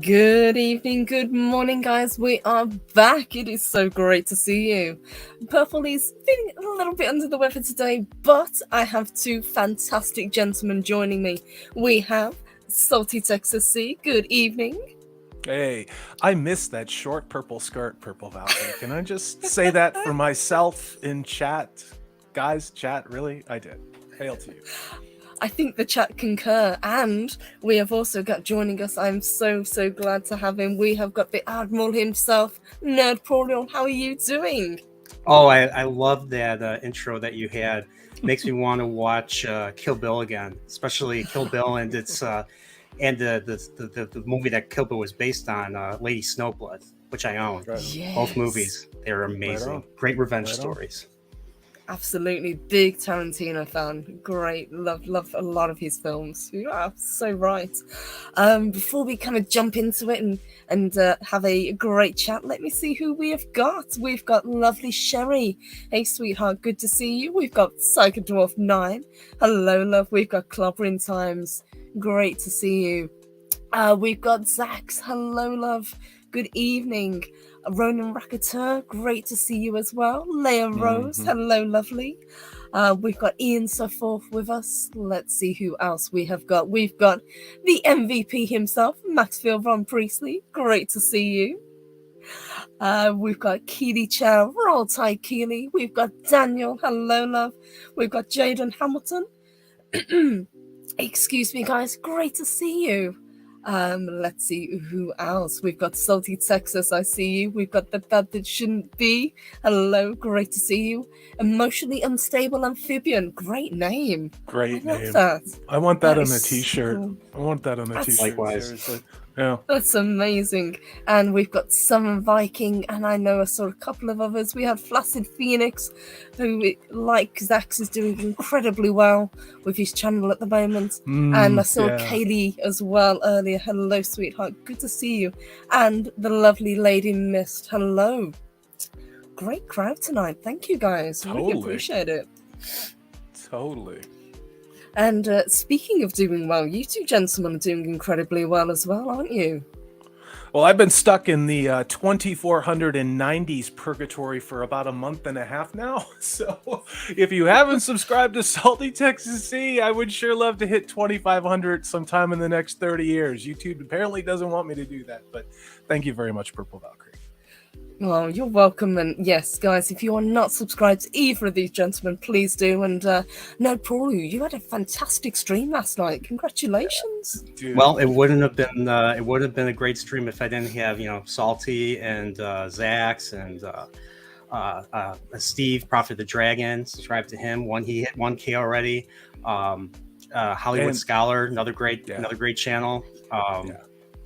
Good evening, good morning, guys. We are back. It is so great to see you. Purple is feeling a little bit under the weather today, but I have two fantastic gentlemen joining me. We have Salty Texas C. Good evening. Hey, I missed that short purple skirt, Purple Valkyrie. Can I just say that for myself in chat? Guys, chat, really? I did. Hail to you. I think the chat concur, and we have also got joining us. I'm so glad to have him. We have got the Admiral himself, Nerd Paulion. How are you doing? Oh, I love that intro that you had. Makes me want to watch Kill Bill again, especially Kill Bill and its and the movie that Kill Bill was based on, Lady Snowblood, which I own. Yes. Both movies, they're amazing. Right Great revenge stories. Absolutely, big Tarantino fan. Great, love a lot of his films. You are so right. Before we kind of jump into it and have a great chat, let me see who we have got. We've got lovely Sherry. Hey, sweetheart, good to see you. We've got Psycho Dwarf 9. Hello, love. We've got Clobbering Times. Great to see you. We've got Zax. Hello, love. Good evening. Ronan Racketeur, great to see you as well. Leia Rose, hello, lovely. We've got Ian Suffolk with us. Let's see who else we have got. We've got the MVP himself, Maxfield Von Priestley. Great to see you. We've got Keely Chow, Roll Tide Keely. We've got Daniel, hello, love. We've got Jaden Hamilton. Excuse me, guys. Great to see you. Let's see who else. We've got Salty Texas, I see you. We've got the Bad That Shouldn't Be. Hello, great to see you. Emotionally Unstable Amphibian, great name. Great name. That. I want that on a is t-shirt. so- I want that on a t-shirt. Likewise. Seriously. Yeah. That's amazing. And we've got Summon Viking, and I know I saw a couple of others. We had Flaccid Phoenix, who, like Zax, is doing incredibly well with his channel at the moment. And I saw Kaylee as well earlier. Hello, sweetheart. Good to see you. And the lovely Lady Mist. Hello. Great crowd tonight. Thank you, guys. Really Totally. appreciate it. Totally. And speaking of doing well, you two gentlemen are doing incredibly well as well, aren't you? Well, I've been stuck in the 2490s purgatory for about a month and a half now. So if you haven't subscribed to Salty Texas C, I would sure love to hit 2500 sometime in the next 30 years. YouTube apparently doesn't want me to do that, but thank you very much, Purple Valkyrie. Well, you're welcome. And yes, guys, if you are not subscribed to either of these gentlemen, please do. And no, Paul, you had a fantastic stream last night. Congratulations. Dude. Well, it wouldn't have been a great stream if I didn't have Salty and Zax and Steve, Prophet of the Dragon. Subscribe to him. He hit 1K already. Hollywood Scholar, another great channel.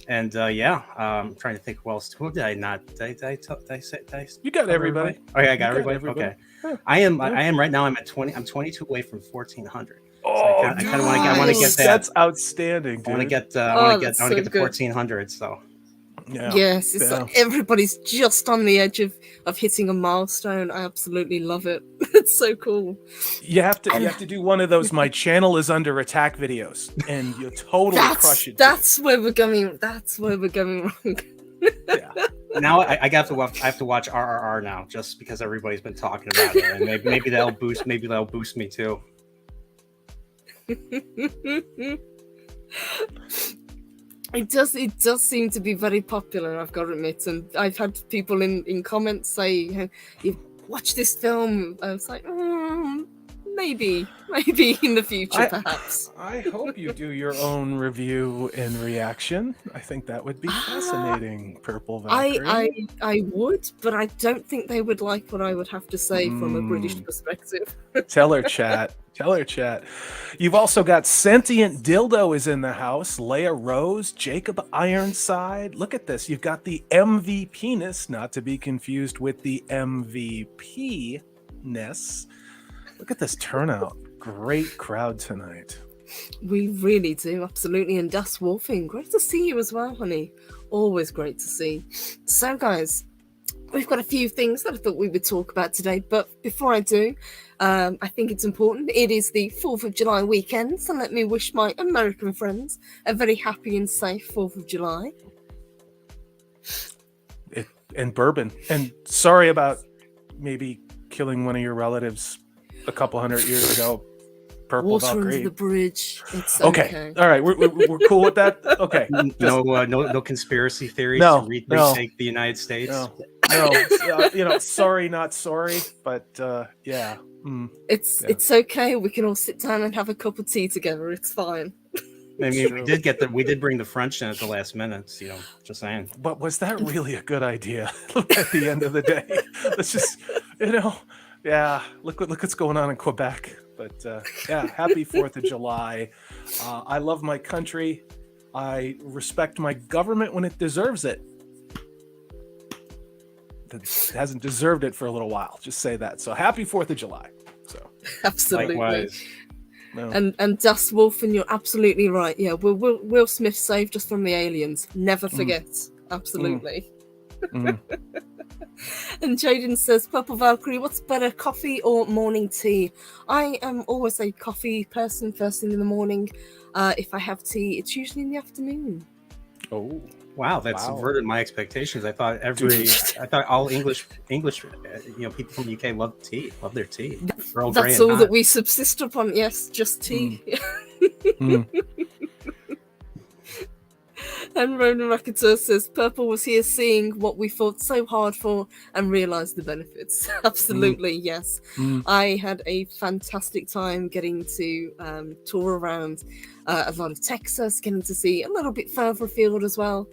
And I'm trying to think who else. Who did I not? Did I say? You got everybody. Oh yeah, I got everybody. Okay. Yeah. I am right now. I'm at 20. I'm 22 away from 1400. Oh, so I kind of want to get that. That's outstanding, dude. I want to get. I want to so get to good. 1400. So. Yeah. Yes, it's like everybody's just on the edge of hitting a milestone. I absolutely love it. It's so cool. You have to do one of those "My channel is under attack" videos, and you totally crush it. That's where we're going. That's where we're going wrong. Yeah. Now I have to watch RRR now, just because everybody's been talking about it, and maybe that'll boost me too. It does seem to be very popular, I've got to admit. And I've had people in comments say, "You've watched this film." I was like, maybe in the future, perhaps. I hope you do your own review and reaction. I think that would be fascinating, Purple Valkyrie. I would, but I don't think they would like what I would have to say from a British perspective. Tell her, chat. Tell her, chat. You've also got Sentient Dildo is in the house. Leia Rose, Jacob Ironside. Look at this. You've got the MV penis, not to be confused with the MVP-ness. Look at this turnout. Great crowd tonight. We really do, absolutely. And Das Wolfing, great to see you as well, honey. Always great to see. So, guys, we've got a few things that I thought we would talk about today, but before I do, I think it's important. It is the 4th of July weekend, so let me wish my American friends a very happy and safe 4th of July. And bourbon. And sorry about maybe killing one of your relatives a couple hundred years ago. Purple Water Valkyrie. under the bridge. It's Okay. All right. We're cool with that. Okay. No conspiracy theories No, to no. retake the United States. No. Sorry, not sorry. But yeah. It's okay. We can all sit down and have a cup of tea together. It's fine. I mean, we did bring the French in at the last minute. Just saying. But was that really a good idea at the end of the day? Let's just, yeah. Look what's going on in Quebec. But yeah, happy 4th of July. I love my country. I respect my government when it deserves it. It hasn't deserved it for a little while. Just say that. So happy 4th of July. So Absolutely. Likewise. no. And Dust Wolf, and you're absolutely right. Yeah, Will Smith saved us from the aliens. Never forget. Absolutely. And Jaden says, Purple Valkyrie, what's better, coffee or morning tea? I am always a coffee person first thing in the morning. If I have tea, it's usually in the afternoon. Oh, wow, that subverted my expectations. I thought all English people from the UK love tea, love their tea. That's all that we subsist upon. Yes, just tea. And Ronan Racketeur says, Purple was here seeing what we fought so hard for and realised the benefits. Absolutely, yes. I had a fantastic time getting to tour around a lot of Texas, getting to see a little bit further afield as well.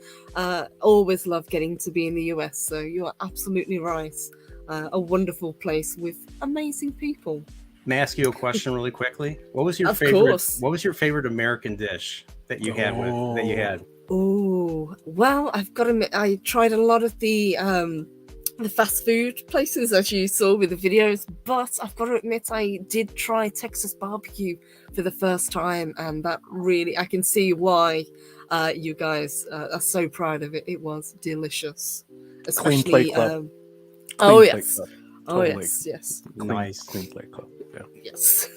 Always love getting to be in the US, so you are absolutely right. A wonderful place with amazing people. May I ask you a question really quickly? What was your favorite? Course. What was your favorite American dish that you had? Oh, well, I've got to admit, I tried a lot of the fast food places, as you saw with the videos, but I've got to admit, I did try Texas barbecue for the first time, and that really, I can see why you guys are so proud of it. It was delicious. Clean Especially, Plate Club. oh, Plate yes. Club. Oh, Totally. yes. Nice. Clean Plate Club. Yeah. Yes.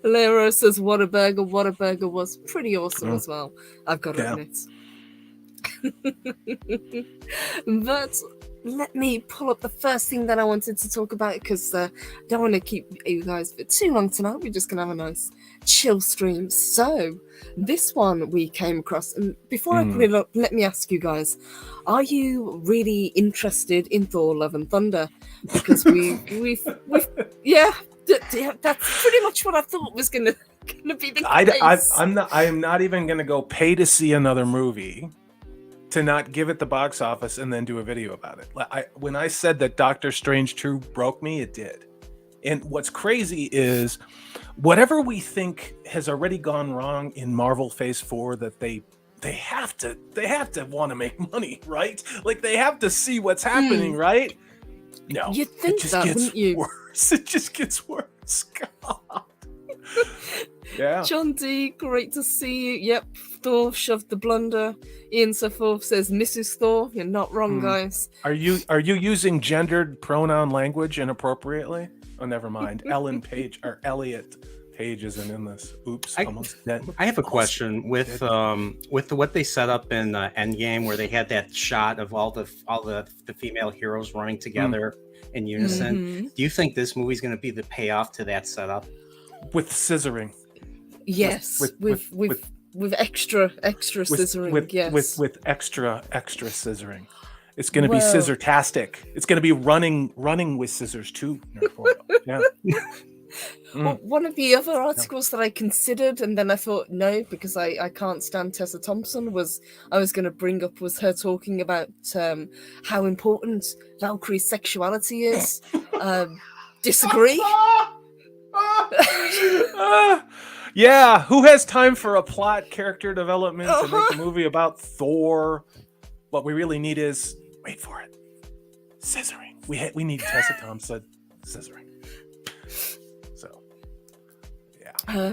Lero says Whataburger. Whataburger was pretty awesome as well, I've got to admit. But let me pull up the first thing that I wanted to talk about, because I don't want to keep you guys for too long tonight. We're just going to have a nice chill stream. So this one we came across, and before I put it up, let me ask you guys, are you really interested in Thor Love and Thunder? Because we've yeah, that's pretty much what I thought was gonna be the case. I am not even gonna go pay to see another movie to not give it the box office and then do a video about it. When I said that Doctor Strange 2 broke me, it did. And what's crazy is whatever we think has already gone wrong in Marvel Phase 4, that they have to want to make money, right? Like they have to see what's happening, right? No, you'd think it just that, gets wouldn't you? worse. It just gets worse. God. Yeah. John D, great to see you. Yep, Thor shoved the blunder. Ian so forth says Mrs. Thor. You're not wrong, guys. Are you using gendered pronoun language inappropriately? Oh, never mind. Ellen Page or Elliot Page isn't in this. Oops, almost dead. I have a question with what they set up in Endgame, where they had that shot of all the female heroes running together in unison. Do you think this movie's going to be the payoff to that setup? With scissoring. Yes, with extra scissoring. Yes, with extra scissoring. It's going to be scissor-tastic. It's going to be running with scissors too. Yeah. Well, one of the other articles that I considered, and then I thought no, because I can't stand Tessa Thompson, was her talking about how important Valkyrie's sexuality is. Disagree? Yeah, who has time for a plot character development to make a movie about Thor? What we really need is, wait for it, scissoring. We need Tessa Thompson scissoring. So, yeah.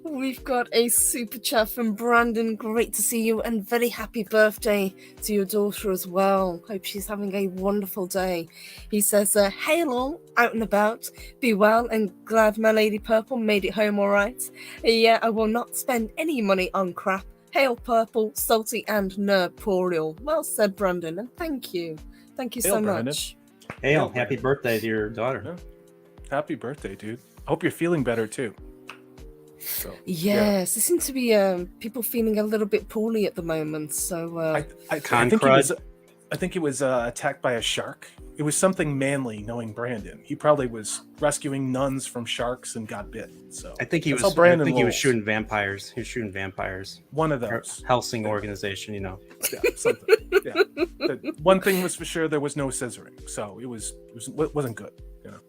We've got a super chat from Brandon. Great to see you, and very happy birthday to your daughter as well. Hope she's having a wonderful day. He says, hey all, out and about, be well and glad my Lady Purple made it home all right. Yeah, I will not spend any money on crap. Hail Purple, Salty, and Nerdporial. Well said, Brandon, and thank you. Thank you Hail, so Brandon. much. Hail, happy birthday to your daughter. Yeah. Happy birthday, dude. I hope you're feeling better too. So, Yes, there seems to be people feeling a little bit poorly at the moment. So I think he was attacked by a shark. It was something manly, knowing Brandon. He probably was rescuing nuns from sharks and got bit. So I think he was. He was shooting vampires. He was shooting vampires. One of those. Helsing organization, you know. Yeah, something. Yeah. The one thing was for sure, there was no scissoring, so it wasn't good. You know.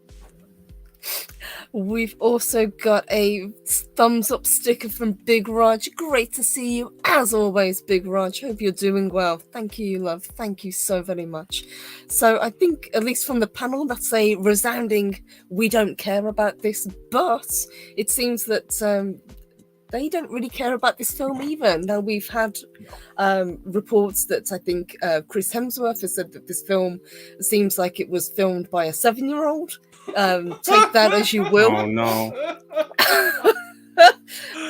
We've also got a thumbs up sticker from Big Raj. Great to see you as always, Big Raj. Hope you're doing well. Thank you, love. Thank you so very much. So I think, at least from the panel, that's a resounding we don't care about this, but it seems that they don't really care about this film either. Now, we've had reports that I think Chris Hemsworth has said that this film seems like it was filmed by a 7-year-old. Take that as you will. Oh no.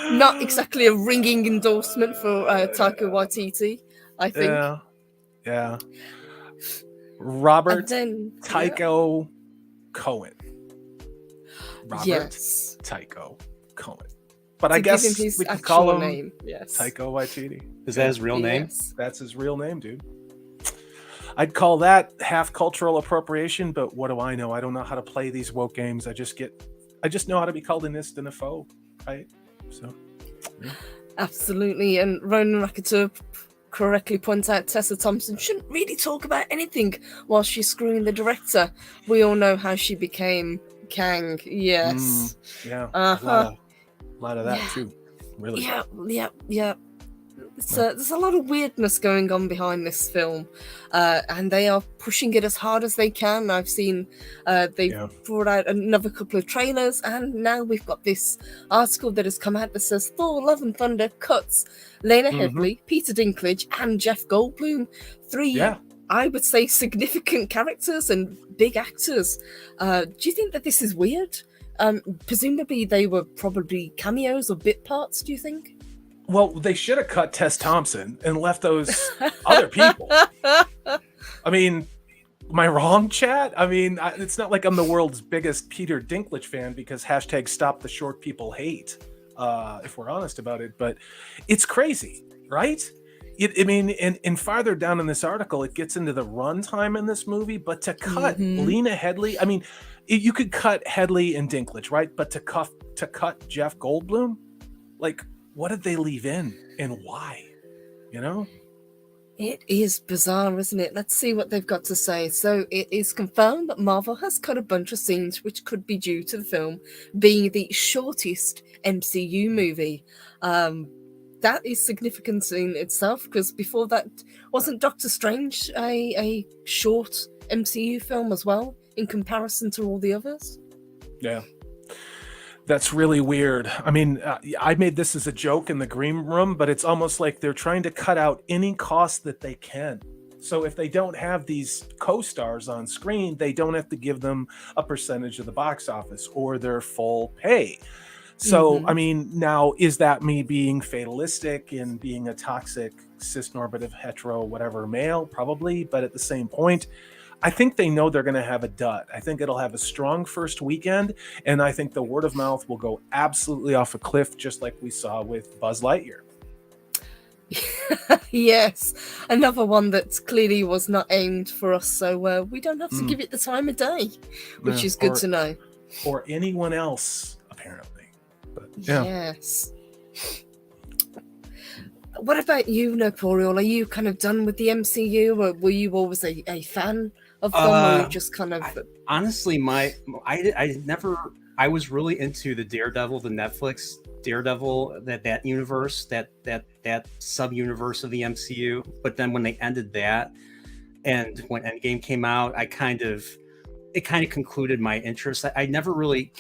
Not exactly a ringing endorsement for Taika Waititi, I think. Yeah. Robert Tycho Cohen. Robert Tycho Cohen. But I guess we can call him name. Yes. Taika Waititi. Is that his real name? Yes. That's his real name, dude. I'd call that half cultural appropriation, but what do I know? I don't know how to play these woke games. I just know how to be called a nist and a foe, right? So, yeah. Absolutely. And Ronan Rakatur correctly points out Tessa Thompson shouldn't really talk about anything while she's screwing the director. We all know how she became Kang. Yes. Yeah. Uh-huh. A lot of that too. Really. Yeah. There's a lot of weirdness going on behind this film, and they are pushing it as hard as they can. I've seen they've brought out another couple of trailers, and now we've got this article that has come out that says Thor: Love and Thunder cuts Lena Headey, Peter Dinklage, and Jeff Goldblum. Three, I would say, significant characters and big actors. Do you think that this is weird? Presumably they were probably cameos or bit parts, do you think? Well, they should have cut Tess Thompson and left those other people. I mean, am I wrong, chat? I mean, it's not like I'm the world's biggest Peter Dinklage fan because hashtag stop the short people hate, if we're honest about it. But it's crazy, right? And farther down in this article, it gets into the runtime in this movie. But to cut Lena Headey, I mean, you could cut Headey and Dinklage, right? But to cut Jeff Goldblum, like, what did they leave in and why? You know? It is bizarre, isn't it? Let's see what they've got to say. So it is confirmed that Marvel has cut a bunch of scenes which could be due to the film being the shortest MCU movie. That is significant in itself because before that, wasn't Doctor Strange a short MCU film as well in comparison to all the others? Yeah. That's really weird. I mean, I made this as a joke in the green room, but it's almost like they're trying to cut out any cost that they can. So if they don't have these co-stars on screen, they don't have to give them a percentage of the box office or their full pay. So, I mean, now, is that me being fatalistic and being a toxic cis-normative hetero whatever male? Probably. But at the same point, I think they know they're going to have a dud. I think it'll have a strong first weekend, and I think the word of mouth will go absolutely off a cliff, just like we saw with Buzz Lightyear. Yes, another one that clearly was not aimed for us, so we don't have to give it the time of day, which is good to know. Or anyone else, apparently. But, Yes. What about you, Nerdporial? Are you kind of done with the MCU, or were you always a fan of them, or you just kind of... Honestly, I was really into the Daredevil, the Netflix Daredevil, that universe, that sub-universe of the MCU. But then when they ended that, and when Endgame came out, it kind of concluded my interest. I never really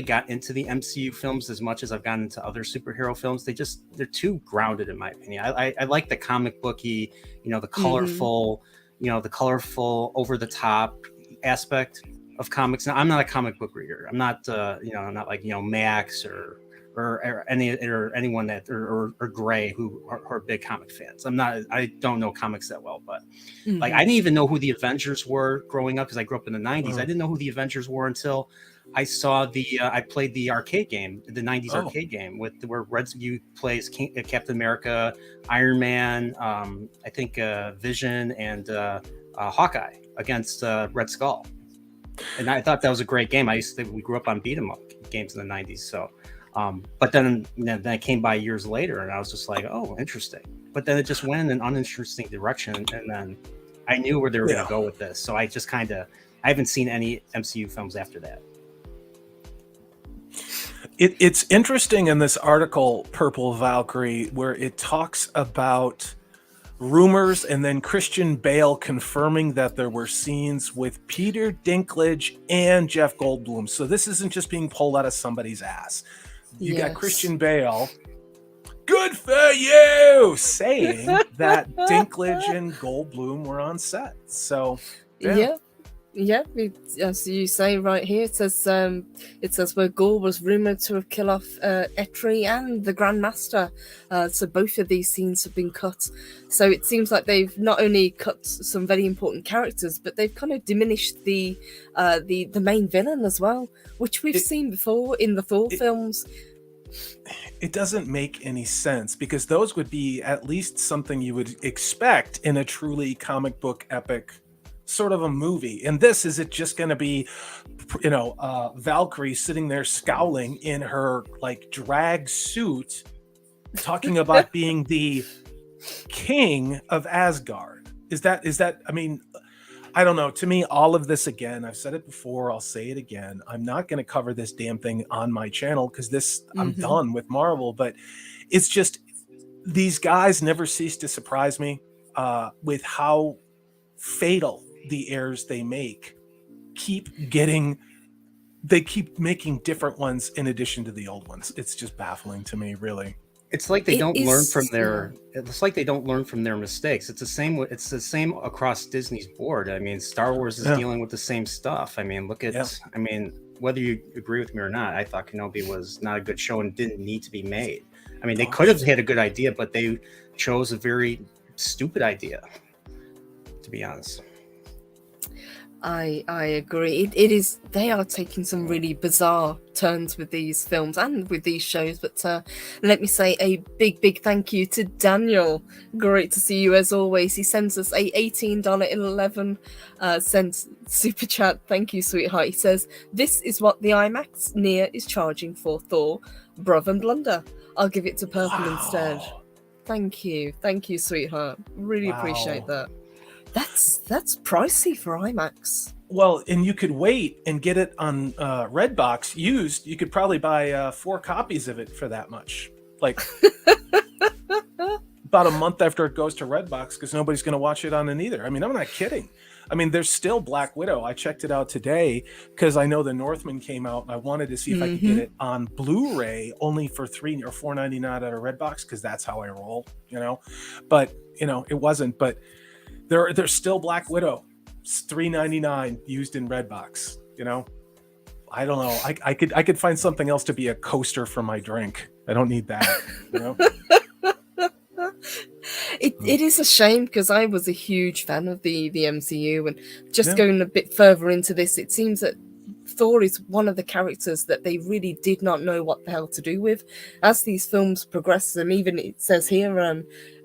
got into the MCU films as much as I've gotten into other superhero films. They're too grounded, in my opinion. I like the comic booky, the colorful, the colorful over the top aspect of comics. Now, I'm not a comic book reader. I'm not, I'm not like, Max or or anyone that or Gray who are big comic fans. I don't know comics that well, but like I didn't even know who the Avengers were growing up because I grew up in the 90s. I didn't know who the Avengers were until I saw I played the arcade game, the 90s arcade game where you plays Captain America, Iron Man, I think Vision and Hawkeye against Red Skull. And I thought that was a great game. We grew up on beat 'em up games in the 90s. So, but then I came by years later and I was just like, oh, interesting. But then it just went in an uninteresting direction. And then I knew where they were going to go with this. So I just I haven't seen any MCU films after that. It's interesting in this article, Purple Valkyrie, where it talks about rumors and then Christian Bale confirming that there were scenes with Peter Dinklage and Jeff Goldblum. So this isn't just being pulled out of somebody's ass. You got Christian Bale, good for you, saying that Dinklage and Goldblum were on set. So as you say right here, it says where Gore was rumored to have killed off Etri and the Grandmaster. So both of these scenes have been cut. So it seems like they've not only cut some very important characters, but they've kind of diminished the main villain as well, which we've seen before in the Thor films. It doesn't make any sense because those would be at least something you would expect in a truly comic book epic sort of a movie. And this, is it just going to be, Valkyrie sitting there scowling in her like drag suit, talking about being the king of Asgard? Is that, I mean, I don't know. To me, all of this, again, I've said it before, I'll say it again. I'm not going to cover this damn thing on my channel because I'm done with Marvel, but it's just, these guys never cease to surprise me with how fatal the errors they make they keep making different ones in addition to the old ones. It's just baffling to me, really. It's like they don't learn from their. It's like they don't learn from their mistakes. It's the same. It's the same across Disney's board. I mean, Star Wars is dealing with the same stuff. I mean, look at. I mean, whether you agree with me or not, I thought Kenobi was not a good show and didn't need to be made. I mean, they could have had a good idea, but they chose a very stupid idea. To be honest. I agree. It is. They are taking some really bizarre turns with these films and with these shows. But let me say a big thank you to Daniel. Great to see you as always. He sends us a $18.11 super chat. Thank you, sweetheart. He says, "This is what the IMAX Near is charging for Thor, Bruv and Blunder. I'll give it to Purple instead." Thank you, sweetheart. Really appreciate that. That's pricey for IMAX. Well, and you could wait and get it on Redbox used. You could probably buy 4 copies of it for that much. Like about a month after it goes to Redbox, because nobody's going to watch it on it either. I mean, I'm not kidding. I mean, there's still Black Widow. I checked it out today because I know The Northman came out and I wanted to see if I could get it on Blu-ray only for $3 or $4.99 at a Redbox because that's how I roll, But, it wasn't. But there's still Black Widow. It's $3.99 used in Redbox. I don't know. I could find something else to be a coaster for my drink. I don't need that. It is a shame because I was a huge fan of the MCU, and just going a bit further into this, it seems that Thor is one of the characters that they really did not know what the hell to do with. As these films progress, and even it says here,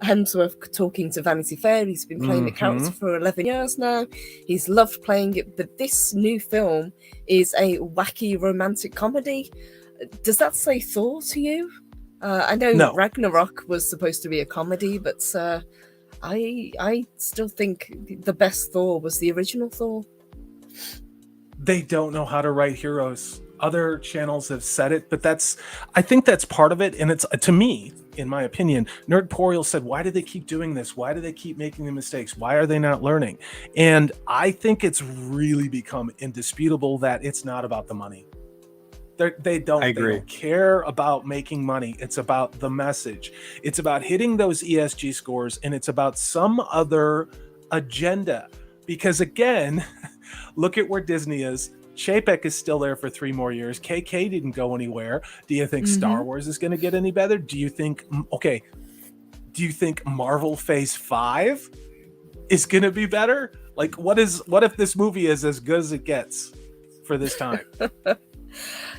Hemsworth talking to Vanity Fair, he's been playing the character for 11 years now. He's loved playing it, but this new film is a wacky romantic comedy. Does that say Thor to you? I know Ragnarok was supposed to be a comedy, but I still think the best Thor was the original Thor. They don't know how to write heroes. Other channels have said it, but I think that's part of it. And it's, to me, in my opinion, Nerdporial said, why do they keep doing this? Why do they keep making the mistakes? Why are they not learning? And I think it's really become indisputable that it's not about the money. They don't care about making money. It's about the message. It's about hitting those ESG scores, and it's about some other agenda. Because again, look at where Disney is. Chapek is still there for 3 more years. KK didn't go anywhere. Do you think Star Wars is going to get any better? Do you think Marvel Phase 5 is going to be better? Like, what if this movie is as good as it gets for this time?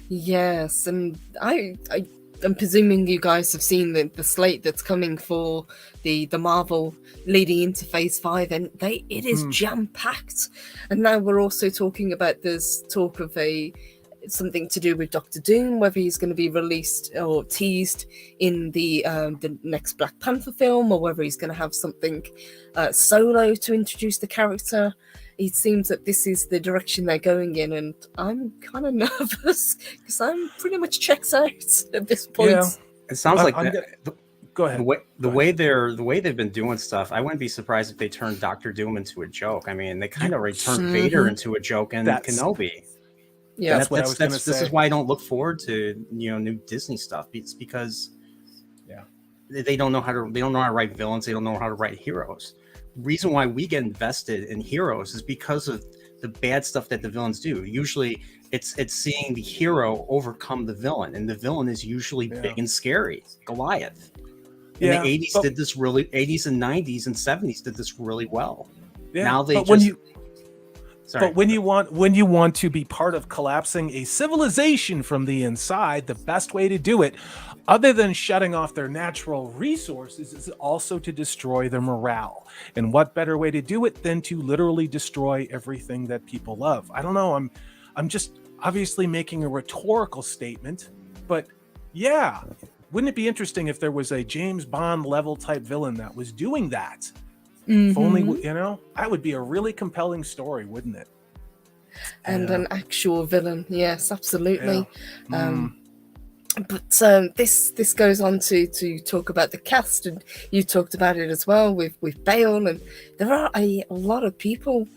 Yes, and I'm presuming you guys have seen the slate that's coming for the Marvel leading into Phase 5, and it is jam-packed. And now we're also talking about this talk of something to do with Doctor Doom, whether he's going to be released or teased in the next Black Panther film, or whether he's going to have something solo to introduce the character. It seems that this is the direction they're going in, and I'm kind of nervous because I'm pretty much checked out at this point. Yeah. It sounds like go ahead. The way they've been doing stuff, I wouldn't be surprised if they turned Doctor Doom into a joke. I mean, they kind of turned Vader into a joke and Kenobi. Yeah, that's what I was going to say. This is why I don't look forward to new Disney stuff. It's because they don't know how to write villains. They don't know how to write heroes. Reason why we get invested in heroes is because of the bad stuff that the villains do. Usually it's seeing the hero overcome the villain, and the villain is usually big and scary. Goliath. In the 80s did this really 80s and 90s and 70s did this really well. Yeah, now they when you want to be part of collapsing a civilization from the inside, the best way to do it, other than shutting off their natural resources, is also to destroy their morale. And what better way to do it than to literally destroy everything that people love? I don't know. I'm just obviously making a rhetorical statement, but yeah, wouldn't it be interesting if there was a James Bond level type villain that was doing that? If only, that would be a really compelling story, wouldn't it? And an actual villain, yes, absolutely. But this goes on to talk about the cast, and you talked about it as well with Bale, and there are a lot of people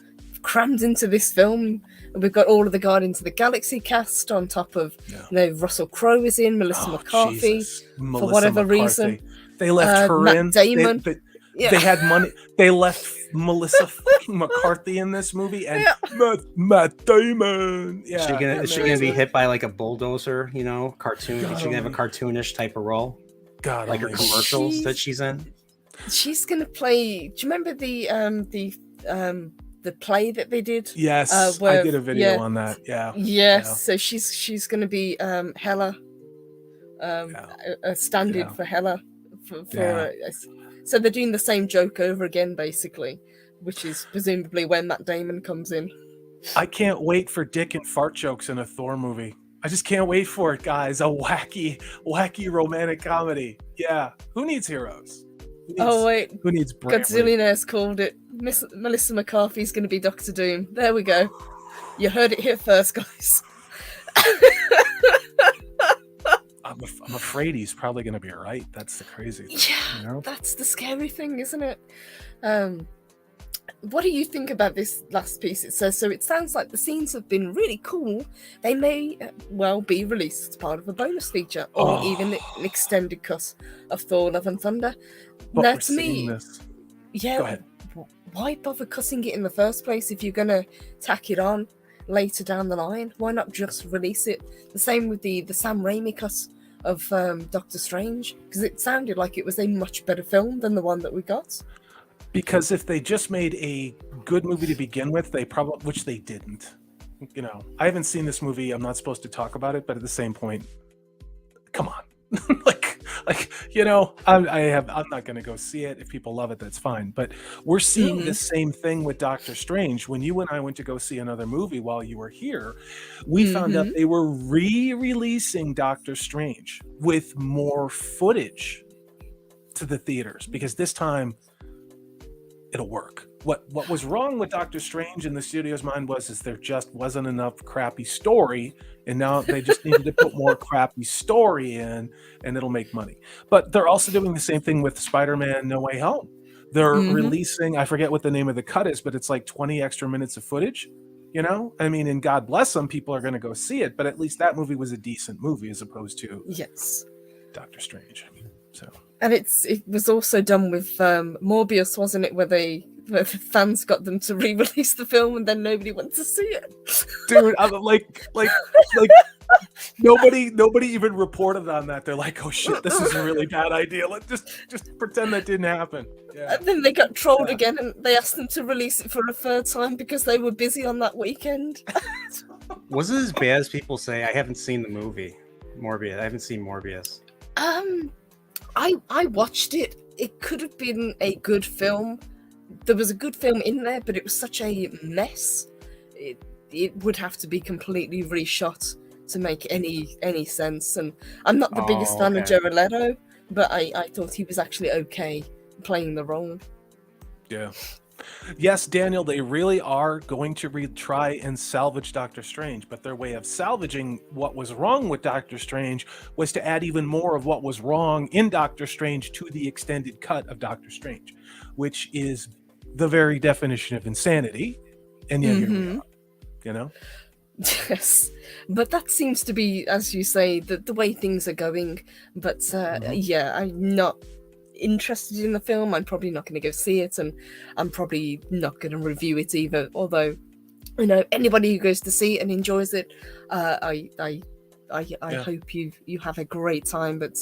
crammed into this film. We've got all of the Guardians of the Galaxy cast on top of, Russell Crowe is in, Melissa McCarthy, for whatever reason. They left her Matt in. Damon. They had money. They left Melissa fucking McCarthy in this movie, and Matt Damon. Yeah, is she gonna be hit by like a bulldozer? Cartoon. Is she gonna have a cartoonish type of role? God, like her commercials that she's in. She's gonna play. Do you remember the play that they did? Yes, I did a video on that. Yeah. Yes. Yeah. So she's gonna be Hela, a stand-in for Hela so they're doing the same joke over again, basically, which is presumably when Matt Damon comes in. I can't wait for dick and fart jokes in a Thor movie. I just can't wait for it, guys. A wacky romantic comedy. Yeah. Who needs heroes? Who needs Godzillionaires called it. Melissa McCarthy's going to be Doctor Doom. There we go. You heard it here first, guys. I'm afraid he's probably going to be right. That's the crazy thing. Yeah, that's the scary thing, isn't it? What do you think about this last piece? It says, so it sounds like the scenes have been really cool. They may well be released as part of a bonus feature or even an extended cut of Thor Love and Thunder. Now, to me, go ahead. Why bother cutting it in the first place if you're going to tack it on later down the line? Why not just release it? The same with the Sam Raimi cut of Doctor Strange, because it sounded like it was a much better film than the one that we got. Because if they just made a good movie to begin with, which they didn't. I haven't seen this movie. I'm not supposed to talk about it, but at the same point, come on. I'm not going to go see it. If people love it, that's fine. But we're seeing the same thing with Doctor Strange. When you and I went to go see another movie while you were here, we found out they were re-releasing Doctor Strange with more footage to the theaters, because this time it'll work. What was wrong with Doctor Strange in the studio's mind is there just wasn't enough crappy story, and now they just needed to put more crappy story in, and it'll make money. But they're also doing the same thing with Spider-Man No Way Home. They're releasing, I forget what the name of the cut is, but it's like 20 extra minutes of footage. And God bless them, people are going to go see it, but at least that movie was a decent movie as opposed to Doctor Strange. So. And it was also done with Morbius, wasn't it? Where they the fans got them to re-release the film, and then nobody went to see it. Dude, I'm like nobody even reported on that. They're like, oh shit, this is a really bad idea. Let's just pretend that didn't happen. Yeah. And then they got trolled again, and they asked them to release it for a third time because they were busy on that weekend. Was it as bad as people say? I haven't seen the movie Morbius. I haven't seen Morbius. I watched it. It could have been a good film. There was a good film in there, but it was such a mess. It would have to be completely reshot to make any sense. And I'm not the biggest fan of Jared Leto, but I thought he was actually okay playing the role. Yeah. Yes, Daniel, they really are going to retry and salvage Doctor Strange, but their way of salvaging what was wrong with Doctor Strange was to add even more of what was wrong in Doctor Strange to the extended cut of Doctor Strange, which is the very definition of insanity. And yet here we are, you know? Yes, but that seems to be, as you say, the way things are going. But yeah, I'm not interested in the film. I'm probably not going to go see it, and I'm probably not going to review it either. Although, you know, anybody who goes to see it and enjoys it, I hope you have a great time. But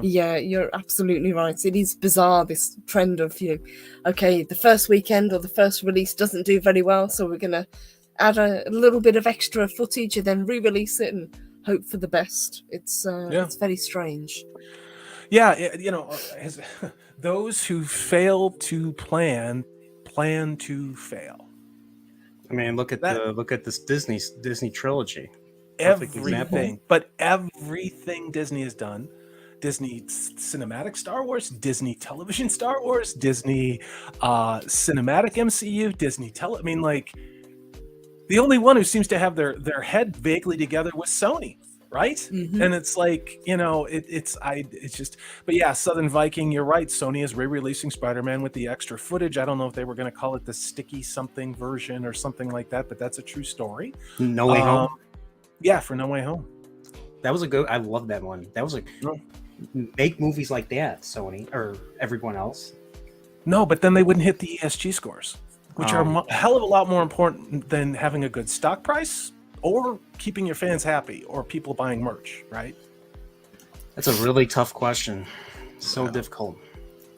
yeah, you're absolutely right. It is bizarre, this trend of, you know, okay, the first weekend or the first release doesn't do very well, so we're gonna add a little bit of extra footage and then re-release it and hope for the best. It's very strange. Yeah, you know, those who fail to plan to fail. I mean, look at this Disney trilogy. Everything, but everything Disney has done, Disney cinematic Star Wars, Disney television Star Wars, Disney cinematic MCU, I mean, like, the only one who seems to have their head vaguely together was Sony. Right? And it's like, you know, it's just, but yeah, Southern Viking, you're right. Sony is re-releasing Spider-Man with the extra footage. I don't know if they were going to call it the sticky something version or something like that, but that's a true story. No Way Home. Yeah, for No Way Home. That was I love that one. That was like, make movies like that, Sony, or everyone else. No, but then they wouldn't hit the ESG scores, which are a hell of a lot more important than having a good stock price or keeping your fans happy, or people buying merch, right? That's a really tough question. So difficult.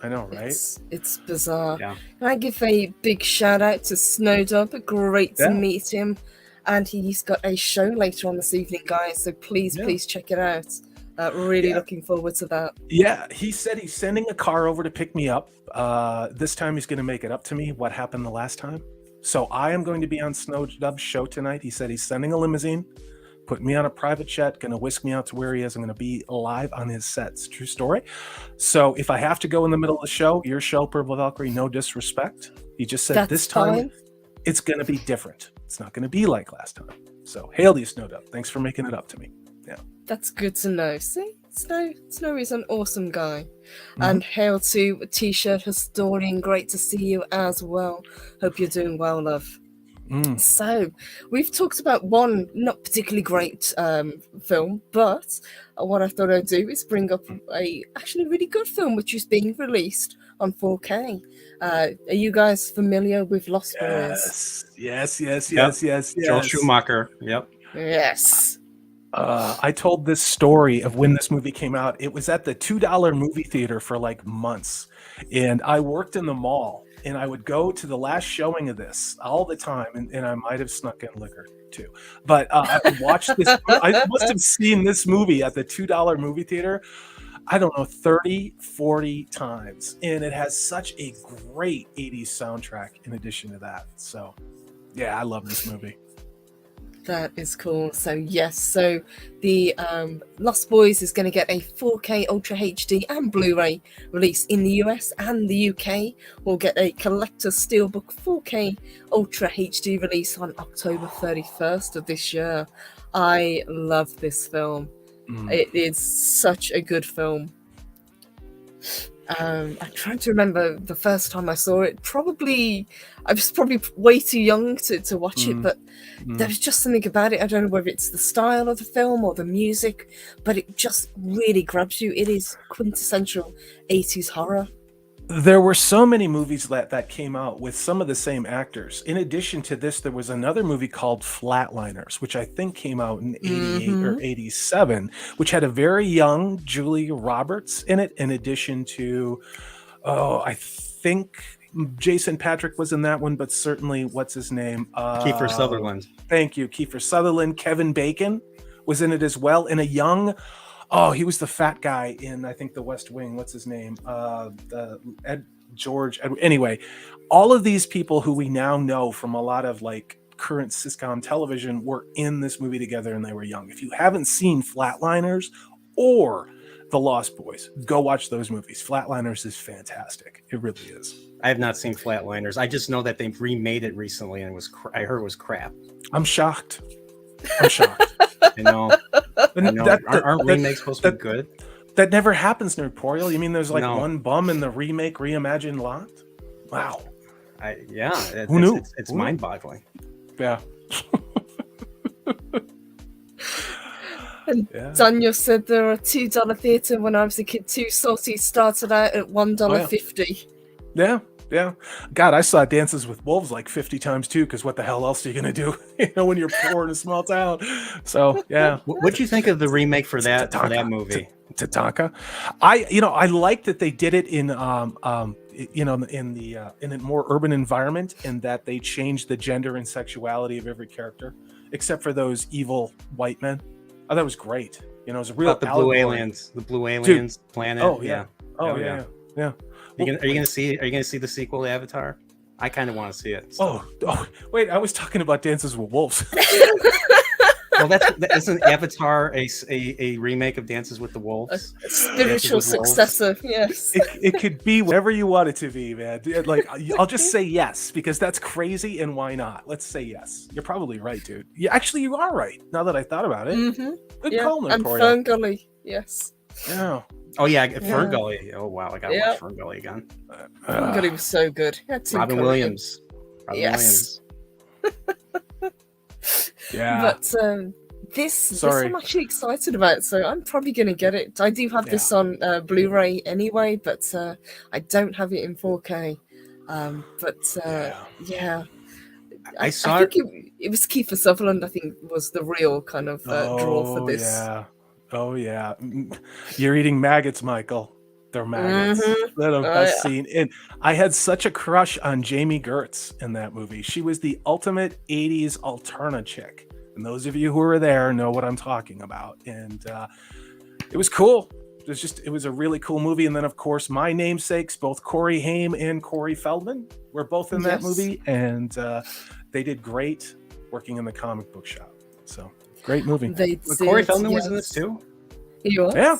I know, right? It's bizarre. Yeah. Can I give a big shout out to Snowdub? Great to meet him. And he's got a show later on this evening, guys. So please check it out. Really looking forward to that. Yeah, he said he's sending a car over to pick me up. This time he's going to make it up to me what happened the last time. So I am going to be on Snowdub's show tonight. He said he's sending a limousine, putting me on a private jet, going to whisk me out to where he is. I'm going to be live on his sets. True story. So if I have to go in the middle of the show, your show, Purple Valkyrie, no disrespect. He just said That's this time it's going to be different. It's not going to be like last time. So hail to you, Snowdub. Thanks for making it up to me. Yeah. That's good to know. See, Snow is an awesome guy. And hail to T-shirt historian. Great to see you as well. Hope you're doing well, love. So we've talked about one not particularly great film, but what I thought I'd do is bring up a actually really good film which is being released on 4K. Are you guys familiar with Lost Boys? Yes. Joel Schumacher. Yep. Yes. I told this story of when this movie came out. It was at the $2 movie theater for like months, and I worked in the mall, and I would go to the last showing of this all the time, and I might have snuck in liquor too. But I would watch this. I must have seen this movie at the $2 movie theater, I don't know, 30, 40 times. And it has such a great 80s soundtrack in addition to that. So, yeah, I love this movie. That is cool. So yes, so the Lost Boys is going to get a 4K Ultra HD and Blu-ray release in the US, and the UK will get a collector's steelbook 4K Ultra HD release on October 31st of this year. I love this film. It is such a good film. I'm trying to remember the first time I saw it. I was probably way too young to watch it, but there was just something about it. I don't know whether it's the style of the film or the music, but it just really grabs you. It is quintessential 80s horror. There were so many movies that came out with some of the same actors. In addition to this, there was another movie called Flatliners, which I think came out in 88 or 87, which had a very young Julia Roberts in it, in addition to, I think Jason Patrick was in that one, but certainly, what's his name? Kiefer Sutherland. Thank you. Kiefer Sutherland. Kevin Bacon was in it as well, and a young... Oh, he was the fat guy in, I think, The West Wing. What's his name? Anyway, all of these people who we now know from a lot of like current sitcom television were in this movie together, and they were young. If you haven't seen Flatliners or The Lost Boys, go watch those movies. Flatliners is fantastic. It really is. I have not seen Flatliners. I just know that they've remade it recently, and I heard it was crap. I'm shocked. I know. Aren't remakes supposed to be good? That never happens, Nerdporial. You mean there's like one bum in the remake reimagined lot? Wow. Who knew? It's mind-boggling. Yeah. And Daniel said there are $2 theatre when I was a kid too. Salty started out at $1.50. Yeah. Yeah. God, I saw Dances with Wolves like 50 times too, because what the hell else are you going to do, when you're poor in a small town? So, yeah. What'd you think of the remake for that movie? Tatanka. I like that they did it in in a more urban environment, and that they changed the gender and sexuality of every character, except for those evil white men. Oh, that was great. It was a real Blue Aliens, planet. Oh yeah. Yeah. Are you gonna see the sequel to Avatar? I kind of want to see it. So. Oh, wait! I was talking about Dances with Wolves. Well, isn't Avatar a remake of Dances with the Wolves? A spiritual successor, yes. It could be whatever you want it to be, man. Like, I'll just say yes, because that's crazy, and why not? Let's say yes. You're probably right, dude. You are right. Now that I thought about it. Mm-hmm. Good call, and Ferngully, yes. Yeah. Oh yeah, Ferngully. Oh wow, I gotta watch Ferngully again. Ferngully was so good. Robin Williams. Yes. Yeah. But this I'm actually excited about, so I'm probably going to get it. I do have this on Blu-ray anyway, but I don't have it in 4K. I think it was Kiefer Sutherland, I think, was the real kind of draw for this. Yeah. Oh yeah. You're eating maggots, Michael. They're maggots. That I've seen. And I had such a crush on Jamie Gertz in that movie. She was the ultimate 80s Alterna chick. And those of you who were there know what I'm talking about. And it was cool. It was a really cool movie. And then, of course, my namesakes, both Corey Haim and Corey Feldman, were both in that movie. And they did great working in the comic book shop. So, great movie. Corey Feldman was in this too? He was? Yeah,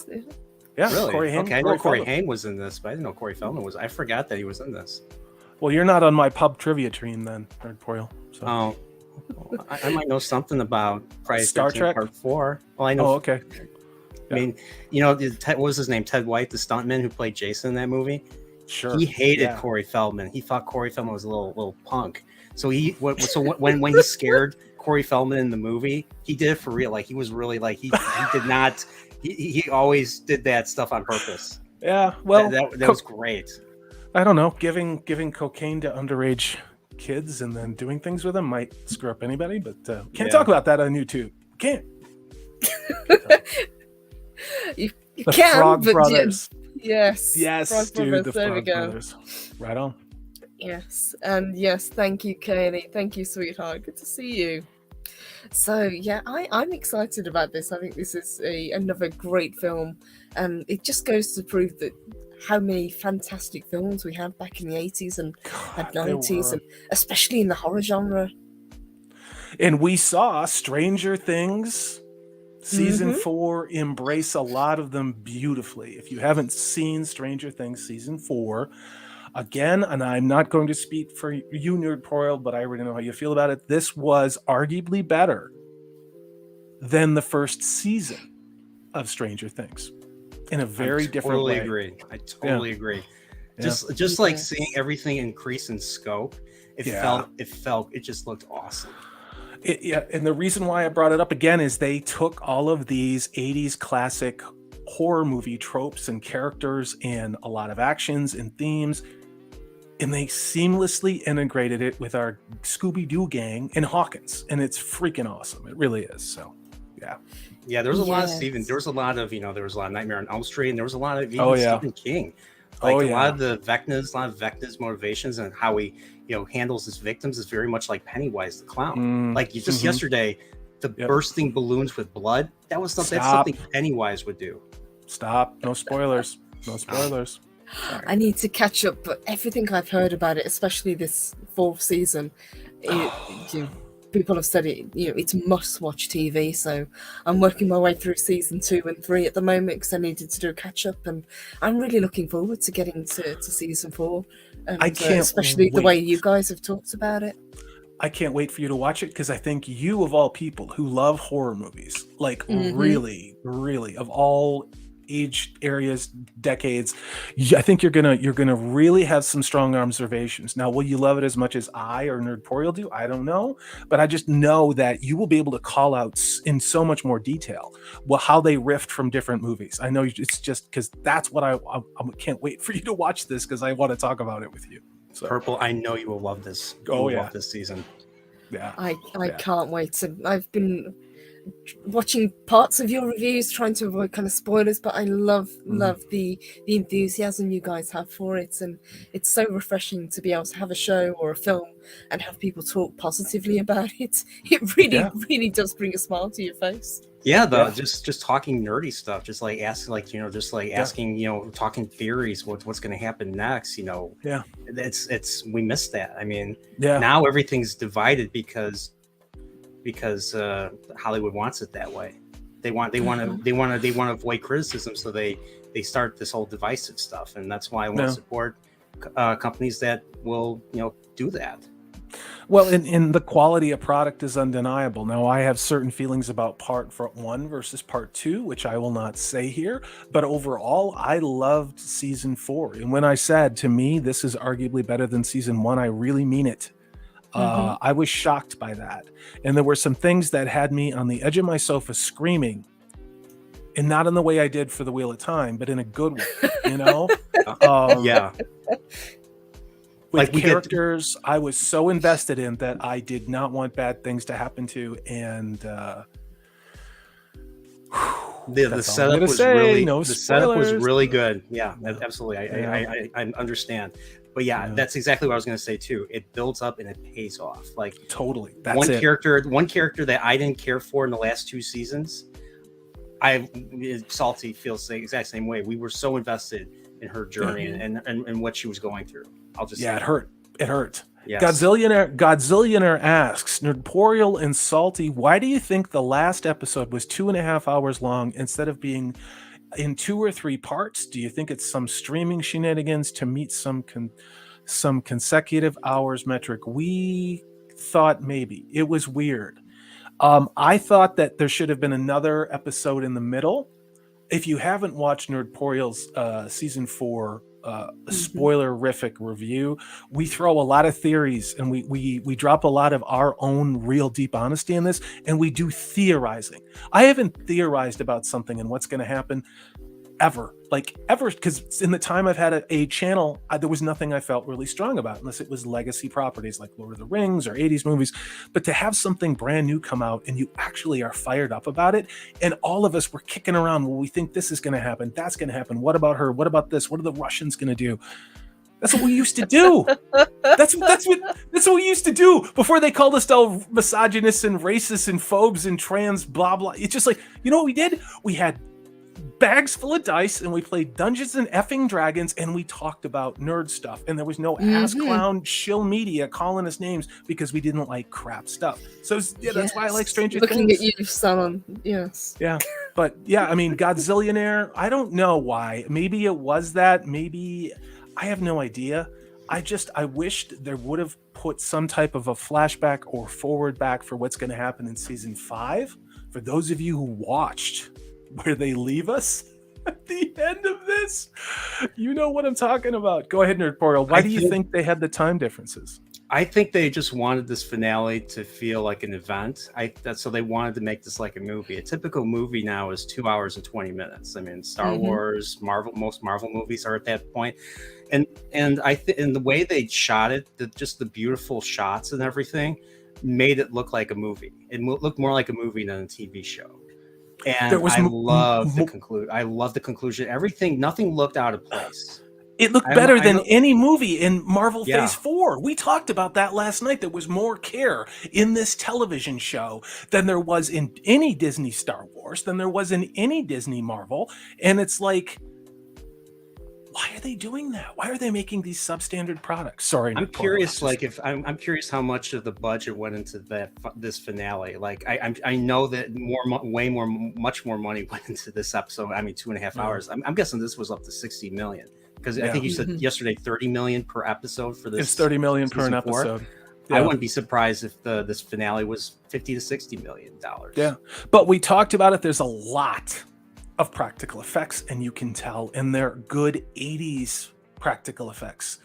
really? Corey Haim. Okay, I know Corey Haim was in this, but I didn't know Corey Feldman was. I forgot that he was in this. Well, you're not on my pub trivia team then, Nerdporial. So. Oh, I might know something about Friday Star Trek Part 4. Well, I know. Oh, okay. I mean, what was his name? Ted White, the stuntman who played Jason in that movie. Sure. He hated Corey Feldman. He thought Corey Feldman was a little punk. So when he scared Corey Feldman in the movie, he did it for real. Like, he was really like he did not. He always did that stuff on purpose. Yeah, well, that was great. I don't know. Giving cocaine to underage kids and then doing things with them might screw up anybody, but can't talk about that on YouTube. Can't. you the can, Frog but Brothers. Yes, Frog Brothers, the there Frog we go. Brothers. Right on. Yes, and yes, thank you, Kaylee. Thank you, sweetheart. Good to see you. So yeah, I'm excited about this. I think this is another great film, and it just goes to prove that how many fantastic films we had back in the 80s and 90s, and especially in the horror genre. And we saw Stranger Things season 4 embrace a lot of them beautifully. If you haven't seen Stranger Things season 4, again, and I'm not going to speak for you, Nerdporial, but I already know how you feel about it. This was arguably better than the first season of Stranger Things in a very different way. I totally agree. Just like seeing everything increase in scope, it just looked awesome. And the reason why I brought it up again is they took all of these 80s classic horror movie tropes and characters and a lot of actions and themes, and they seamlessly integrated it with our Scooby-Doo gang and Hawkins, and it's freaking awesome. It really is. So yeah, there was a lot of Yes. Stephen. There was a lot of there was a lot of Nightmare on Elm Street, and there was a lot of even Stephen King. Like a lot of Vecna's motivations and how he handles his victims is very much like Pennywise the clown. Like you just yesterday, the bursting balloons with blood, that's something Pennywise would do. Stop. No spoilers. No spoilers. I need to catch up, but everything I've heard about it, especially this 4th season, people have said it's must-watch TV. So I'm working my way through season 2 and 3 at the moment because I needed to do a catch-up, and I'm really looking forward to getting to season 4. And, I can't especially the way you guys have talked about it. I can't wait for you to watch it because I think you, of all people who love horror movies, like really, really, of all age areas, decades, I think you're gonna really have some strong observations. Now, will you love it as much as I or Nerdporial do? I don't know, but I just know that you will be able to call out in so much more detail how they riffed from different movies. I know it's just because that's what I can't wait for you to watch this because I want to talk about it with you. So. Purple, I know you will love this. Love this season. Yeah, I can't wait to. I've been watching parts of your reviews, trying to avoid kind of spoilers, but I love the enthusiasm you guys have for it, and it's so refreshing to be able to have a show or a film and have people talk positively about it. It really does bring a smile to your face. Just talking nerdy stuff, just like asking, asking, talking theories, what's going to happen next, it's we missed that. I mean, now everything's divided because Hollywood wants it that way. They want to avoid criticism, so they start this whole divisive stuff, and that's why I want to support companies that will do that. Well, in the quality of product is undeniable. Now, I have certain feelings about part 1 versus part 2, which I will not say here. But overall, I loved season 4. And when I said, to me, this is arguably better than season 1, I really mean it. I was shocked by that. And there were some things that had me on the edge of my sofa screaming. And not in the way I did for The Wheel of Time, but in a good way, With characters I was so invested in that I did not want bad things to happen to, and the setup was really good. Yeah, absolutely. I understand, but that's exactly what I was going to say too. It builds up and it pays off. Like totally. One character that I didn't care for in the last 2 seasons, Salty feels the exact same way. We were so invested in her journey and what she was going through. It hurt. Yes. Godzillionaire asks, Nerdporial and Salty, why do you think the last episode was 2.5 hours long instead of being in 2 or 3 parts? Do you think it's some streaming shenanigans to meet some consecutive hours metric? We thought maybe. It was weird. I thought that there should have been another episode in the middle. If you haven't watched Nerdporial's season 4 spoilerific review, we throw a lot of theories and we drop a lot of our own real deep honesty in this, and we do theorizing. I haven't theorized about something and what's going to happen ever, because in the time I've had a channel, there was nothing I felt really strong about unless it was legacy properties like Lord of the Rings or 80s movies. But to have something brand new come out and you actually are fired up about it, and all of us were kicking around, well, we think this is going to happen, that's going to happen, what about her, what about this, what are the Russians going to do? That's what we used to do. That's what we used to do before they called us all misogynists and racists and phobes and trans blah blah. It's just like, you know what we did? We had bags full of dice and we played Dungeons and effing Dragons and we talked about nerd stuff, and there was no ass clown shill media calling us names because we didn't like crap stuff. So that's why I like Stranger Things. Looking at you, Salon. Yes. Yeah. But I mean, Godzillionaire, I don't know why. Maybe it was that. Maybe I have no idea. I wished there would have put some type of a flashback or forward back for what's going to happen in season 5. For those of you who watched where they leave us at the end of this, you know what I'm talking about. Go ahead, Nerdporial. Why do you think they had the time differences? I think they just wanted this finale to feel like an event. So they wanted to make this like a movie. A typical movie now is 2 hours and 20 minutes. I mean, Star Wars, Marvel, most Marvel movies are at that point. And I think in the way they shot it, just the beautiful shots and everything made it look like a movie. It looked more like a movie than a TV show. And I love the conclusion. I love the conclusion. Everything, nothing looked out of place. It looked better than any movie in Marvel Phase 4. We talked about that last night. There was more care in this television show than there was in any Disney Star Wars, than there was in any Disney Marvel. And it's like, why are they doing that? Why are they making these substandard products? Sorry, I'm curious. I'm curious how much of the budget went into this finale. Like, I know that much more money went into this episode. I mean, 2.5 hours. I'm guessing this was up to 60 million. Because I think you said yesterday 30 million per episode for this. It's 30 million per an episode. Yeah. I wouldn't be surprised if this finale was 50 to 60 million dollars. Yeah, but we talked about it. There's a lot of practical effects, and you can tell, and they're good 80s practical effects.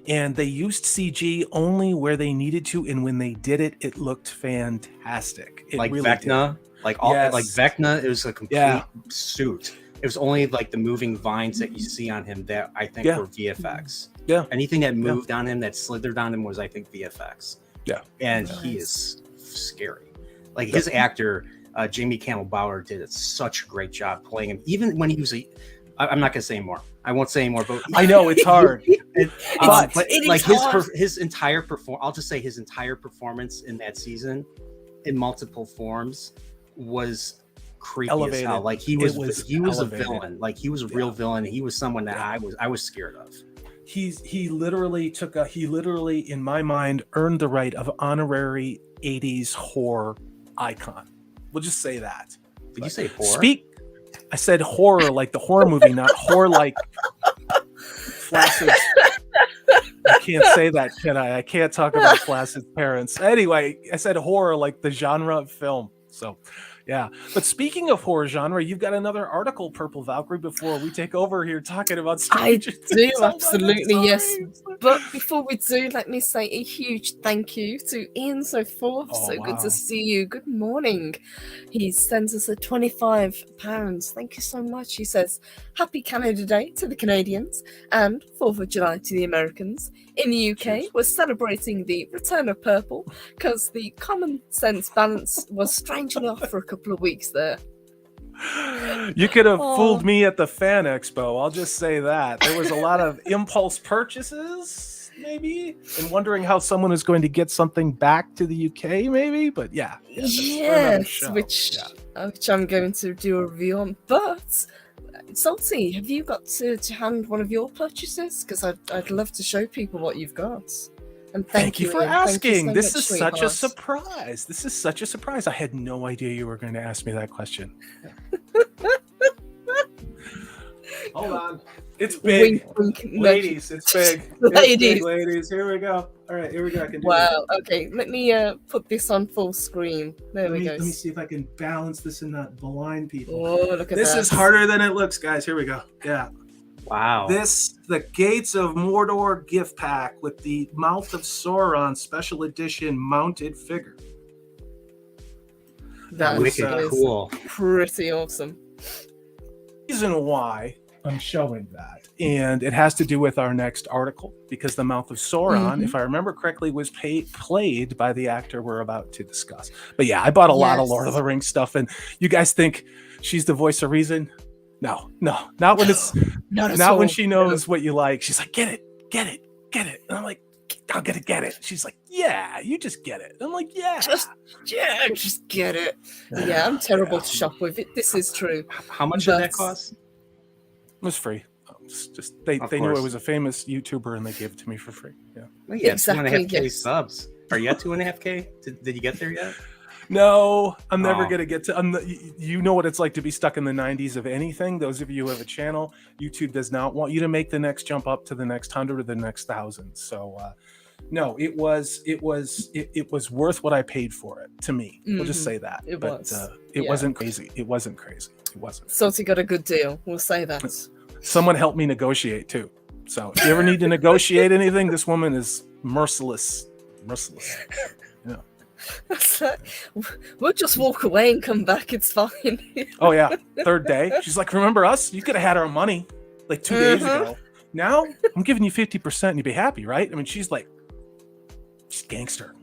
And they used CG only where they needed to, and when they did it, it looked fantastic. It like really Vecna, did. like Vecna, it was a complete suit. It was only like the moving vines that you see on him that I think were VFX. Yeah. Anything that moved on him, that slithered on him was, I think, VFX. Yeah. And he is scary. Like his actor, Jamie Campbell Bower, did such a great job playing him. Even when he was I'm not gonna say more. I won't say more. But I know it's hard. but like his entire I'll just say his entire performance in that season, in multiple forms, was creepy as hell. Like he was a villain. Like he was a real villain. He was someone that I was scared of. He literally in my mind earned the right of honorary 80s horror icon. We'll just say that. Did you say horror? I said horror like the horror movie, not horror like flaccid. I can't say that, can I? I can't talk about flaccid parents. Anyway, I said horror like the genre of film. So, yeah. But speaking of horror genre, you've got another article, Purple Valkyrie, before we take over here talking about Stranger Things. I do, absolutely, yes. But before we do, let me say a huge thank you to Ian Soforth. Good to see you. Good morning. He sends us a £25. Thank you so much. He says, Happy Canada Day to the Canadians and 4th of July to the Americans. In the UK, we're celebrating the return of purple because the common sense balance was strangely off for a couple of weeks there. You could have fooled me at the Fan Expo. I'll just say that. There was a lot of impulse purchases, maybe, and wondering how someone is going to get something back to the UK, maybe. But yes, which I'm going to do a review on. But Salty, have you got to hand one of your purchases? Because I'd love to show people what you've got. And thank you for asking. This is such a surprise. I had no idea you were going to ask me that question. Hold on. It's big. Wink, wink, ladies, it's big. Ladies, here we go. All right, here we go. I can do Okay. Let me put this on full screen. There we go. Let me see if I can balance this and not blind people. Oh, look at this. This is harder than it looks, guys. Here we go. Yeah. Wow. The Gates of Mordor gift pack with the Mouth of Sauron special edition mounted figure. That is cool. Pretty awesome. Reason why I'm showing that, and it has to do with our next article, because the Mouth of Sauron, if I remember correctly, was played by the actor we're about to discuss. But yeah, I bought a lot of Lord of the Rings stuff, and you guys think she's the voice of reason? No, not when it's not when she knows what you like. She's like, get it. And I'm like, I'll get it. She's like, yeah, you just get it. I'm like, just get it. Yeah, I'm terrible to shop with. This is true. How much did that cost? It was free. Just they knew I was a famous YouTuber and they gave it to me for free. Yeah. Well, yeah, exactly. 2.5K subs. Are you at 2.5K? Did you get there yet? No, I'm never going to get to. You know what it's like to be stuck in the 90s of anything. Those of you who have a channel, YouTube does not want you to make the next jump up to the next 100 or the next 1,000. So, no, it was worth what I paid for it to me. We'll just say that. It wasn't crazy. It wasn't. Salty got a good deal. We'll say that. Someone helped me negotiate too. So if you ever need to negotiate anything, this woman is merciless. mercilessly. Yeah. That's like, we'll just walk away and come back. It's fine. Oh yeah, third day. She's like, remember us? You could have had our money like 2 days ago. Now I'm giving you 50% and you'd be happy, right? I mean, she's like, she's gangster.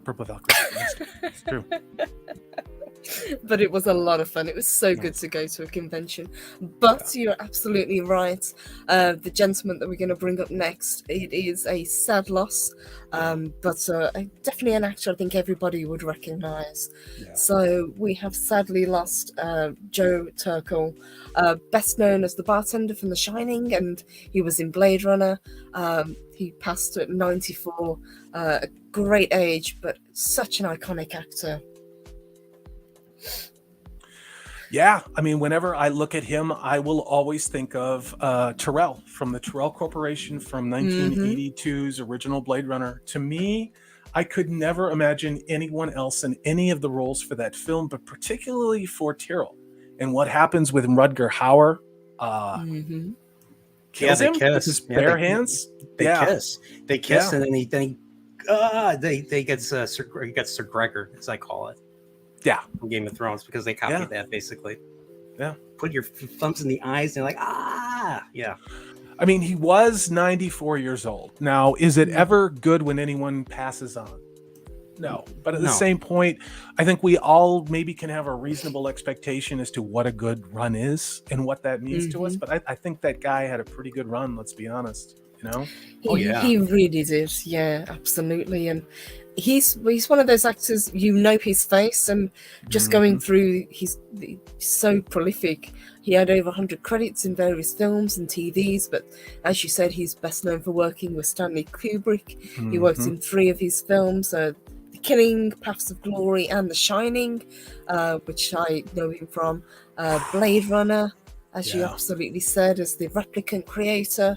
Purple Valkyrie. Gangster. It's true. But it was a lot of fun. It was so good to go to a convention. But you're absolutely right. The gentleman that we're going to bring up next, it is a sad loss, but definitely an actor I think everybody would recognize. Yeah. So we have sadly lost Joe Turkel, best known as the bartender from The Shining, and he was in Blade Runner. He passed at 94, a great age, but such an iconic actor. Yeah, I mean, whenever I look at him, I will always think of Terrell from the Terrell Corporation from 1982's original Blade Runner. To me, I could never imagine anyone else in any of the roles for that film, but particularly for Terrell. And what happens with Rutger Hauer kills him with his bare hands. They kiss, and then he gets Sir Gregor, as I call it. Yeah, from Game of Thrones, because they copied that basically. Yeah, put your thumbs in the eyes and like yeah. I mean, he was 94 years old. Now, is it ever good when anyone passes on? No, but at the same point, I think we all maybe can have a reasonable expectation as to what a good run is and what that means to us. But I think that guy had a pretty good run. Let's be honest. You know? He really did. Yeah, absolutely. And he's one of those actors, you know his face, and just going through, he's so prolific. He had over 100 credits in various films and TVs, but as you said, he's best known for working with Stanley Kubrick. He worked in 3 of his films, The Killing, Paths of Glory, and The Shining, which I know him from. Blade Runner, as you absolutely said, as the replicant creator.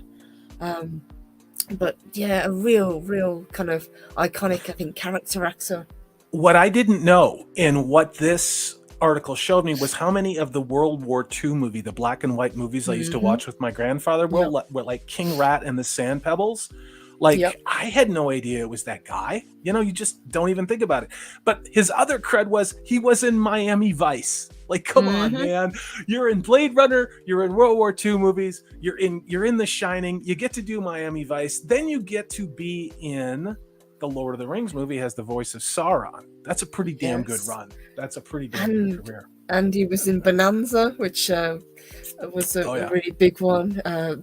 But yeah, a real kind of iconic, I think, character actor. What I didn't know, and what this article showed me, was how many of the World War II movie, the black and white movies I used to watch with my grandfather, were like King Rat and the Sand Pebbles. Like, I had no idea it was that guy. You know, you just don't even think about it. But his other cred was he was in Miami Vice. Like, come on, man. You're in Blade Runner, you're in World War II movies, you're in The Shining, you get to do Miami Vice, then you get to be in the Lord of the Rings movie, has the voice of Sauron. That's a pretty damn good run. That's a pretty damn good career. And he was in Bonanza, which was a really big one.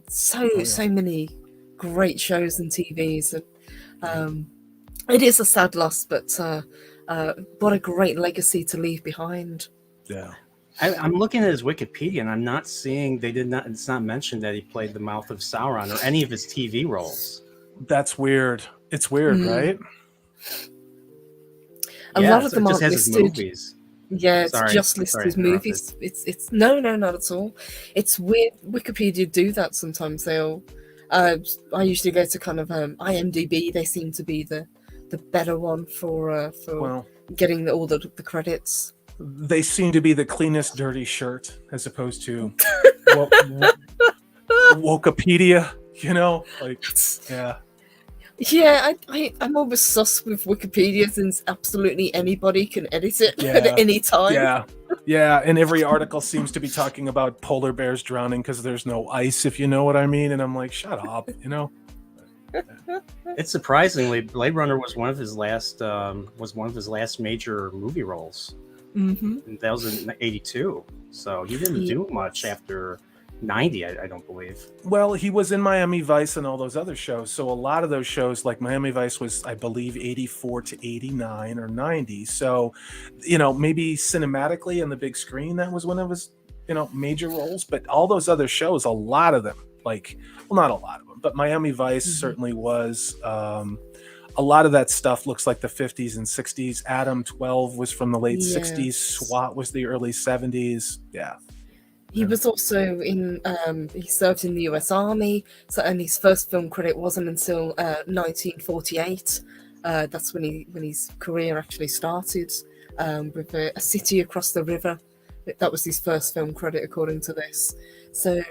So many great shows and TVs. And it is a sad loss, but what a great legacy to leave behind. Yeah, I'm looking at his Wikipedia, and I'm not seeing it's not mentioned that he played the mouth of Sauron or any of his TV roles. That's weird. It's weird, right? A lot of them just aren't has listed. His movies. Yeah, it's just listed as movies. It's no, not at all. It's weird. Wikipedia do that sometimes. They'll. I usually go to kind of IMDb. They seem to be the better one for getting all the credits. They seem to be the cleanest dirty shirt as opposed to Wikipedia, you know? Like, yeah, I'm always sus with Wikipedia, since absolutely anybody can edit it at any time. Yeah, and every article seems to be talking about polar bears drowning because there's no ice, if you know what I mean. And I'm like, shut up, you know? It's surprisingly, Blade Runner was one of his last major movie roles. And that was in 82, so he didn't do much after 90, I don't believe. Well, he was in Miami Vice and all those other shows, so a lot of those shows, like Miami Vice was, I believe, 84 to 89 or 90, so, you know, maybe cinematically on the big screen that was one of his, you know, major roles. But all those other shows, a lot of them, like, well, not a lot of them, but Miami Vice certainly was. A lot of that stuff looks like the 50s and 60s. Adam 12 was from the late 60s. SWAT was the early 70s. Yeah. He was also in, he served in the US Army, and his first film credit wasn't until 1948. That's when his career actually started, with A City Across the River. That was his first film credit, according to this. So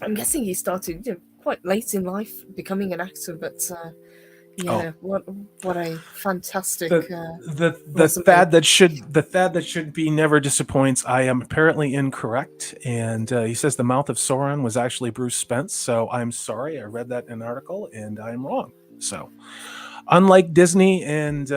I'm guessing he started quite late in life becoming an actor, but Yeah, what a fantastic The resume. fad that should be never disappoints. I am apparently incorrect, and he says the mouth of Sauron was actually Bruce Spence. So I'm sorry, I read that in an article, and I'm wrong. So, unlike Disney and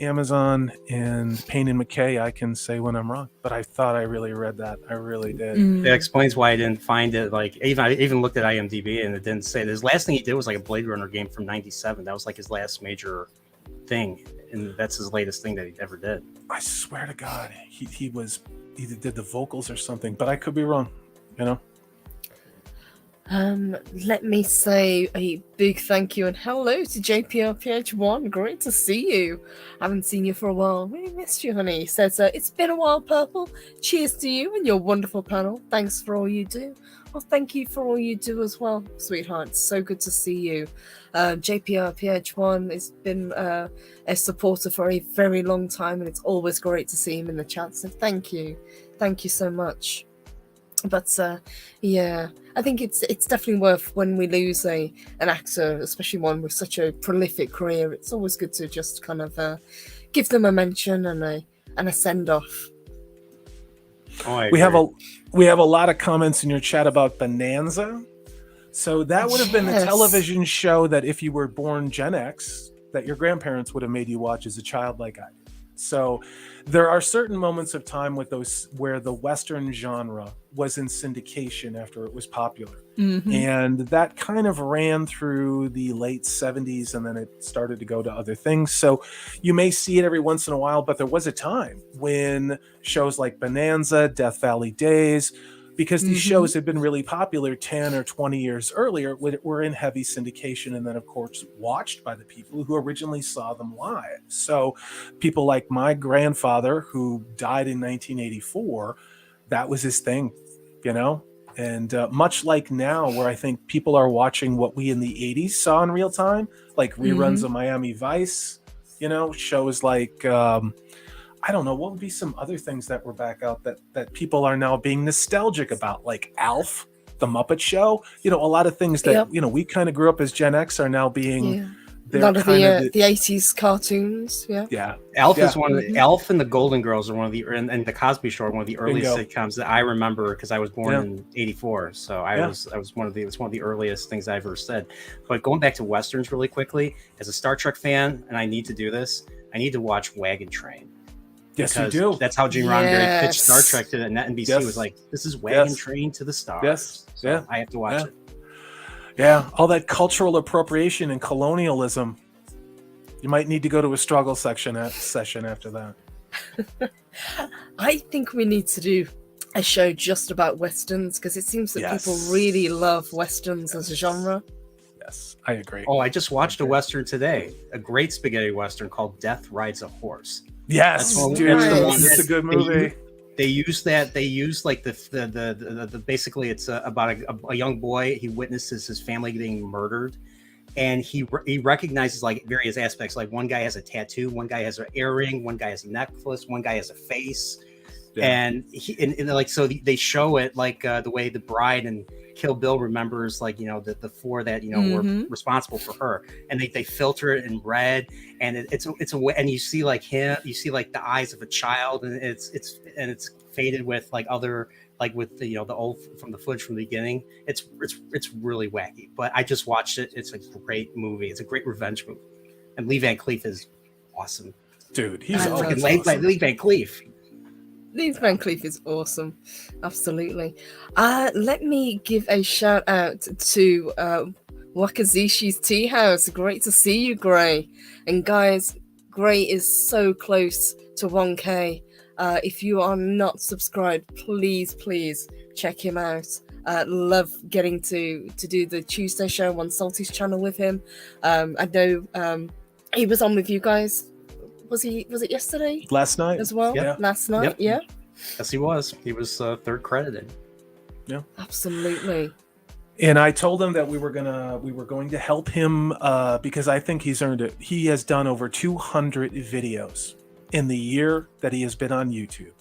Amazon and Payne and McKay, I can say when I'm wrong. But I thought I really read that. I really did. That explains why I didn't find it. Like I even looked at IMDb and it didn't say. His last thing he did was like a Blade Runner game from '97. That was like his last major thing, and that's his latest thing that he ever did. I swear to God, he was either did the vocals or something, but I could be wrong. You know. Let me say a big thank you and hello to JPRPH1. Great to see you. Haven't seen you for a while. Really missed you, honey. He says, it's been a while, Purple. Cheers to you and your wonderful panel. Thanks for all you do. Well, thank you for all you do as well, sweetheart. It's so good to see you. JPRPH1 has been a supporter for a very long time, and it's always great to see him in the chat. So thank you. Thank you so much. But yeah, I think it's definitely worth when we lose an actor, especially one with such a prolific career. It's always good to just kind of give them a mention and a send off. Oh, we have a lot of comments in your chat about Bonanza. So that would have been the television show that if you were born Gen X, that your grandparents would have made you watch as a child, like I did. So there are certain moments of time with those where the Western genre was in syndication after it was popular. Mm-hmm. And that kind of ran through the late 70s, and then it started to go to other things. So you may see it every once in a while, but there was a time when shows like Bonanza, Death Valley Days, because these shows had been really popular 10 or 20 years earlier, were in heavy syndication, and then, of course, watched by the people who originally saw them live. So people like my grandfather, who died in 1984, that was his thing, you know? And much like now, where I think people are watching what we in the 80s saw in real time, like reruns of Miami Vice, you know, shows like... I don't know, what would be some other things that were back out that people are now being nostalgic about, like Alf, The Muppet Show, you know, a lot of things that, you know, we kind of grew up as Gen X are now being... A lot of the 80s cartoons, Yeah. Alf is one of the... Alf and the Golden Girls are one of the... And the Cosby Show are one of the earliest sitcoms that I remember, because I was born in '84. So I was one of the... It was one of the earliest things I ever said. But going back to Westerns really quickly, as a Star Trek fan, and I need to do this, I need to watch Wagon Train. Yes, you do. That's how Gene Roddenberry pitched Star Trek to the NBC. Was like, this is Wagon Train to the stars. Yes. So I have to watch it. Yeah, all that cultural appropriation and colonialism. You might need to go to a struggle session after that. I think we need to do a show just about Westerns, because it seems that people really love Westerns as a genre. Yes, I agree. Oh, I just watched a Western today. A great spaghetti Western called Death Rides a Horse. Yes, it's a good movie. They use like the basically it's about a young boy. He witnesses his family being murdered, and he recognizes like various aspects. Like one guy has a tattoo, one guy has an earring, one guy has a necklace, one guy has a face, and like so they show it like the way the bride and Kill Bill remembers, like, you know, the four that, you know, were responsible for her, and they filter it in red, and it's a way, and you see like you see like the eyes of a child, and it's faded with like other, like with the, you know, the old from the footage from the beginning. It's really wacky, but I just watched it. It's a great movie. It's a great revenge movie, and Lee Van Cleef is awesome, dude. He's awesome. Lee Van Cleef. Lee Van Cleef is awesome. Absolutely. Let me give a shout out to Wakazishi's Tea House. Great to see you, Gray. And guys, Gray is so close to 1K. If you are not subscribed, please check him out. Love getting to do the Tuesday show on Salty's channel with him. I know he was on with you guys. Was it yesterday? Last night as well? Yeah. Last night, Yep. Yes, he was. He was third credited. Yeah. Absolutely. And I told him that we were going to help him because I think he's earned it. He has done over 200 videos in the year that he has been on YouTube.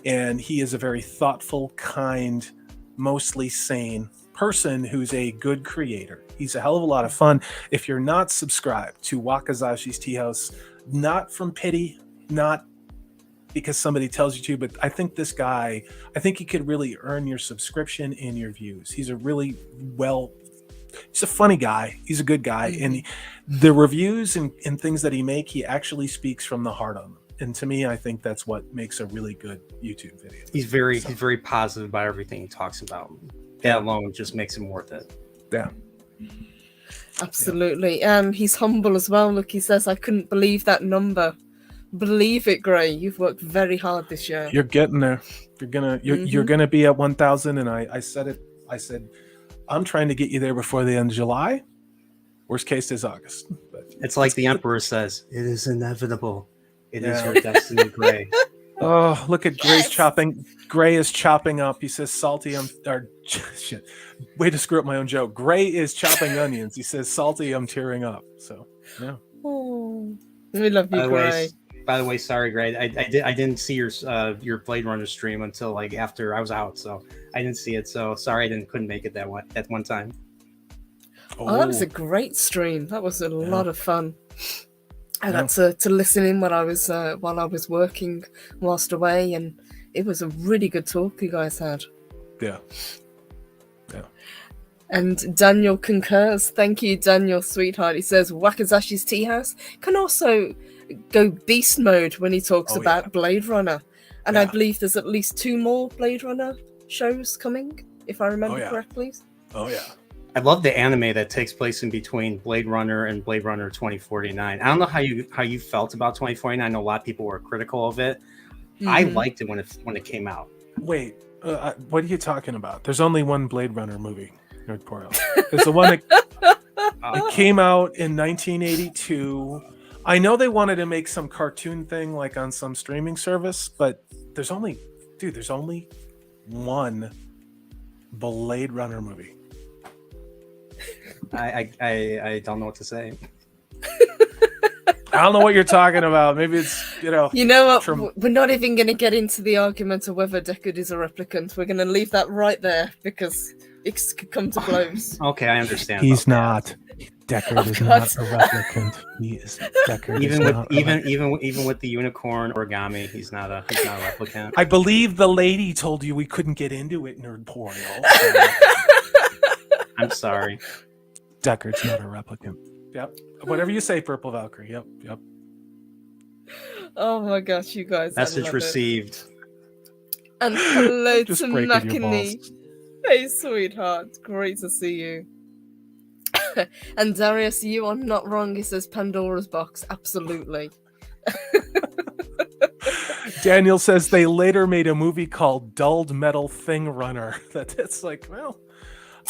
And he is a very thoughtful, kind, mostly sane person who's a good creator. He's a hell of a lot of fun. If you're not subscribed to Wakazashi's Tea House, not from pity, not because somebody tells you to, but I think this guy, I think he could really earn your subscription and your views. He's a really he's a funny guy. He's a good guy. And the reviews and things that he actually speaks from the heart on them. And to me, I think that's what makes a really good YouTube video. He's very positive about everything he talks about. That alone just makes him worth it. Yeah. Absolutely. He's humble as well. Look, he says, I couldn't believe that number. Believe it, Gray. You've worked very hard this year. You're getting there. You're gonna be at 1,000. And I said it. I said, I'm trying to get you there before the end of July. Worst case is August. But it's like the Emperor says, it is inevitable. It is your destiny, Gray. Oh, look at Gray's chopping. Gray is chopping up. He says salty. Shit. Way to screw up my own joke. Gray is chopping onions. He says salty. I'm tearing up. So yeah. Oh, we love you, Gray. By the way, sorry, Gray. I didn't see your Blade Runner stream until like after I was out, so I didn't see it. So sorry, couldn't make it that one time. Oh, that was a great stream. That was a lot of fun. I got to listen in while I was working whilst away, and it was a really good talk you guys had. Yeah. And Daniel concurs. Thank you, Daniel, sweetheart. He says Wakazashi's Tea House can also go beast mode when he talks about Blade Runner. And I believe there's at least 2 more Blade Runner shows coming, if I remember correctly. Oh, yeah. I love the anime that takes place in between Blade Runner and Blade Runner 2049. I don't know how you felt about 2049. I know a lot of people were critical of it. I liked it when it came out. Wait, what are you talking about? There's only one Blade Runner movie. It's the one that came out in 1982. I know they wanted to make some cartoon thing like on some streaming service, but there's only one Blade Runner movie. I don't know what to say. I don't know what you're talking about. Maybe it's, You know what? We're not even going to get into the argument of whether Deckard is a replicant. We're going to leave that right there because it could come to blows. Okay, I understand. He's not. Deckard is not a replicant. He is Deckard. Even with the unicorn origami, he's not a replicant. I believe the lady told you we couldn't get into it, Nerdporial. I'm sorry. Deckard's not a replicant. Yep. Whatever you say, Purple Valkyrie. Yep. Oh my gosh, you guys. Message received. And hello to Makini. Hey, sweetheart. Great to see you. And Darius, you are not wrong. He says Pandora's box. Absolutely. Daniel says they later made a movie called Dulled Metal Thing Runner. That's like, well,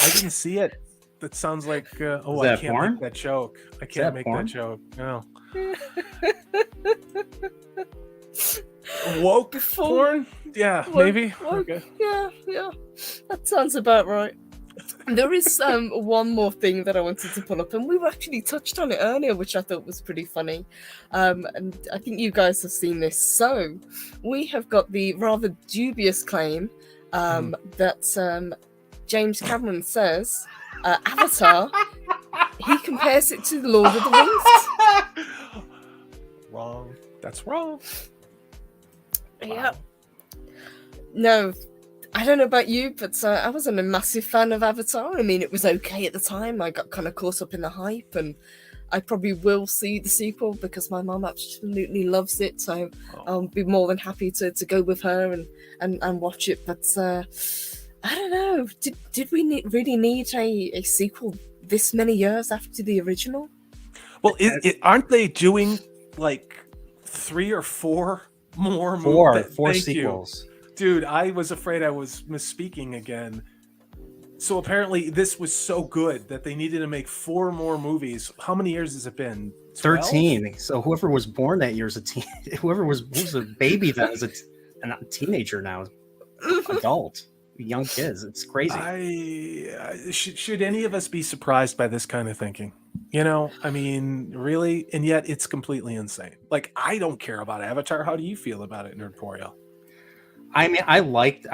I didn't see it. That sounds like, I can't porn? make that joke. I can't make that joke. No. Woke porn? Yeah, maybe. Okay. Yeah. That sounds about right. There is one more thing that I wanted to pull up, and we actually touched on it earlier, which I thought was pretty funny. And I think you guys have seen this. So we have got the rather dubious claim that James Cameron says Avatar, he compares it to the Lord of the Rings. Wrong. That's wrong. Yeah. No, I don't know about you, but I wasn't a massive fan of Avatar. I mean, it was okay at the time. I got kind of caught up in the hype, and I probably will see the sequel because my mum absolutely loves it. So I'll be more than happy to go with her and watch it. But I don't know. Did we really need a sequel this many years after the original? Well, aren't they doing like 3 or 4 more movies? Four sequels. Dude, I was afraid I was misspeaking again. So apparently this was so good that they needed to make 4 more movies. How many years has it been? 12? 13. So whoever was born that year is a teen. Whoever was a baby then is a teenager now, adult, young kids. It's crazy. Should any of us be surprised by this kind of thinking? I mean, really? And yet it's completely insane. Like, I don't care about Avatar. How do you feel about it, Nerdporial? I mean, I liked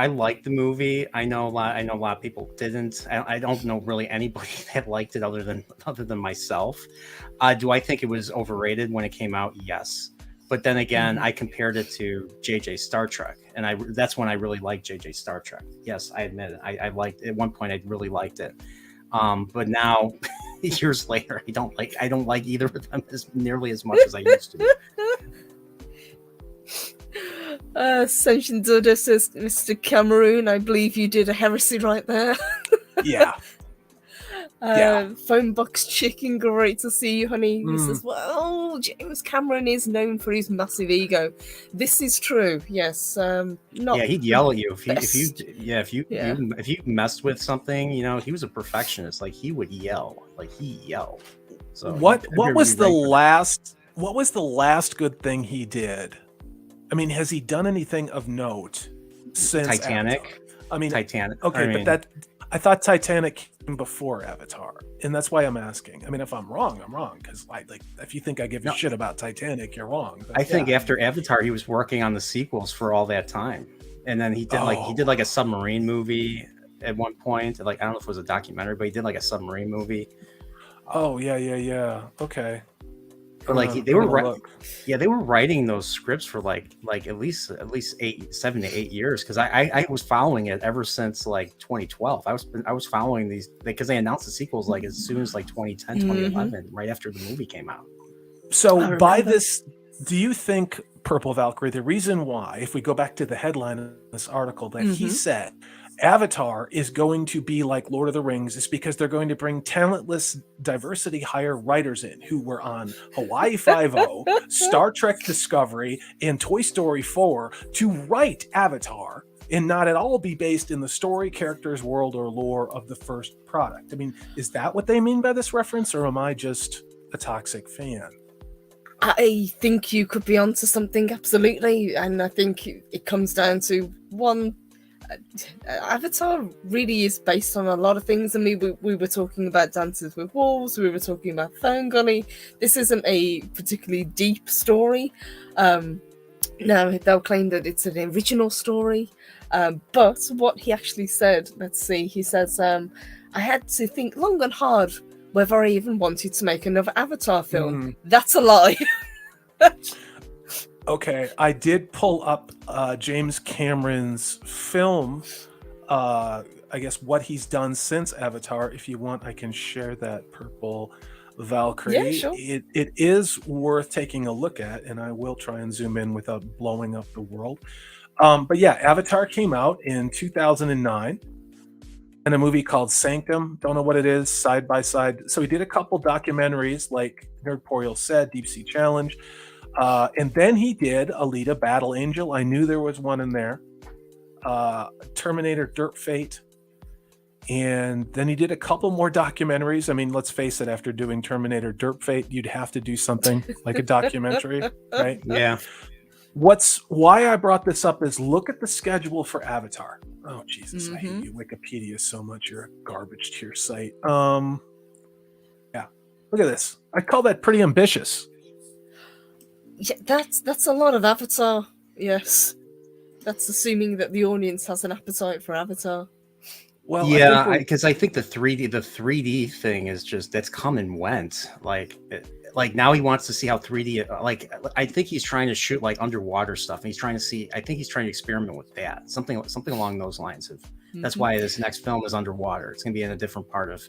the movie. I know a lot of people didn't. I don't know really anybody that liked it other than myself. Do I think it was overrated when it came out? Yes. But then again, I compared it to JJ Star Trek, and that's when I really liked JJ Star Trek. Yes, I admit it. I liked at one point I really liked it. But now, years later, I don't like either of them nearly as much as I used to. Senshin Duda says, Mr. Cameroon, I believe you did a heresy right there. Yeah. Phone box chicken, great to see you, honey. He says, well, James Cameron is known for his massive ego. This is true, yes. He'd yell at you if you messed with something. You know, he was a perfectionist. Like he would yell, So what was the last good thing he did? I mean, has he done anything of note since Titanic? Avatar? I mean, Titanic. Okay, but I thought Titanic came before Avatar, and that's why I'm asking. I mean, if I'm wrong, I'm wrong, because if you think I give a shit about Titanic, you're wrong. But, I think after Avatar, he was working on the sequels for all that time, and then he did a submarine movie at one point. Like I don't know if it was a documentary, but he did like a submarine movie. Oh yeah. Okay. But like they were writing those scripts for like at least 7 to 8 years, because I was following it ever since like 2012. I was following these because they announced the sequels like as soon as like 2010, 2011, right after the movie came out. So by this, do you think, Purple Valkyrie, the reason why, if we go back to the headline of this article, that he said Avatar is going to be like Lord of the Rings, is because they're going to bring talentless diversity hire writers in who were on Hawaii Five-0, Star Trek Discovery, and Toy Story 4 to write Avatar and not at all be based in the story, characters, world, or lore of the first product. I mean, is that what they mean by this reference, or am I just a toxic fan? I think you could be onto something, absolutely. And I think it comes down to one, Avatar really is based on a lot of things. I mean, we were talking about Dances with Wolves, we were talking about Phone Gully. This isn't a particularly deep story. Now, they'll claim that it's an original story. But what he actually said, he says, I had to think long and hard whether I even wanted to make another Avatar film. That's a lie. Okay, I did pull up James Cameron's film, I guess what he's done since Avatar. If you want, I can share that, Purple Valkyrie. Yeah, sure. It is worth taking a look at, and I will try and zoom in without blowing up the world. But yeah, Avatar came out in 2009. And a movie called Sanctum. Don't know what it is, Side by Side. So he did a couple documentaries, like Nerdporial said, Deep Sea Challenge. And then he did Alita Battle Angel. I knew there was one in there. Terminator Dirt Fate. And then he did a couple more documentaries. I mean, let's face it, after doing Terminator Dirt Fate, you'd have to do something like a documentary, right? Yeah. Why I brought this up is look at the schedule for Avatar. Oh, Jesus, I hate you, Wikipedia, so much. You're a garbage to your site. Yeah, look at this. I call that pretty ambitious. Yeah, that's a lot of Avatar. Yes, that's assuming that the audience has an appetite for Avatar. Well, yeah, because I think the 3D thing is just that's come and went. Like now he wants to see how 3D. Like I think he's trying to shoot like underwater stuff, and he's trying to see. I think he's trying to experiment with that. Something along those lines. That's why this next film is underwater. It's going to be in a different part of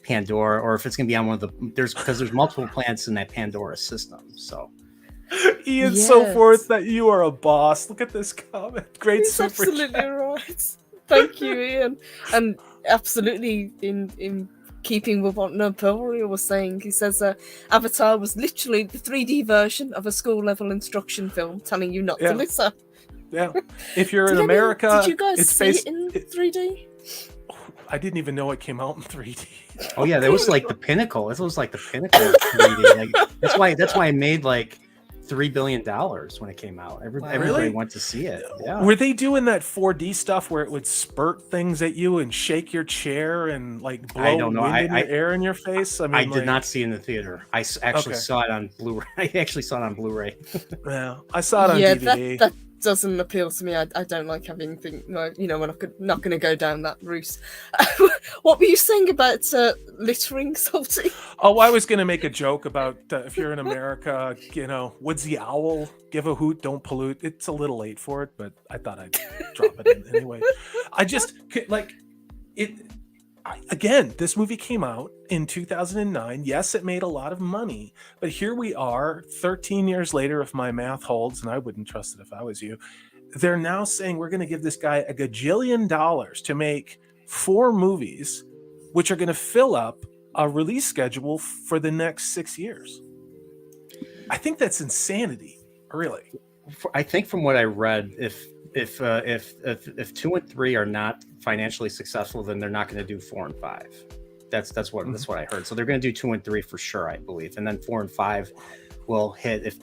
Pandora, or if it's going to be on one of the because there's multiple planets in that Pandora system. So. Ian so forth that you are a boss. Look at this comment. Great. He's absolutely right. Thank you, Ian. And absolutely in keeping with what Nerdporial was saying, he says Avatar was literally the 3D version of a school-level instruction film telling you not to listen. Yeah. If you're in America, did you guys see it in 3D? I didn't even know it came out in 3D. Oh yeah, that was like the pinnacle. This was like the pinnacle of 3D. Like that's why it made like $3 billion when it came out. Everybody went to see it. Yeah. Were they doing that 4D stuff where it would spurt things at you and shake your chair and like blow air in your face? I did not see it in the theater. I actually saw it on Blu-ray. I actually saw it on Blu-ray. Yeah, I saw it on DVD. doesn't appeal to me. I don't like having things, you know, we're not going to go down that route. What were you saying about littering, Salty? Oh, I was going to make a joke about if you're in America, you know, woodsy owl, give a hoot, don't pollute. It's a little late for it, but I thought I'd drop it in anyway. I just, like, again, this movie came out in 2009. Yes, it made a lot of money, but here we are 13 years later, if my math holds, and I wouldn't trust it if I was you. They're now saying we're going to give this guy a gajillion dollars to make 4 movies, which are going to fill up a release schedule for the next 6 years. I think that's insanity, really. I think from what I read, if 2 and 3 are not financially successful, then they're not going to do 4 and 5. That's what I heard. So they're going to do 2 and 3 for sure, I believe, and then 4 and 5 will hit if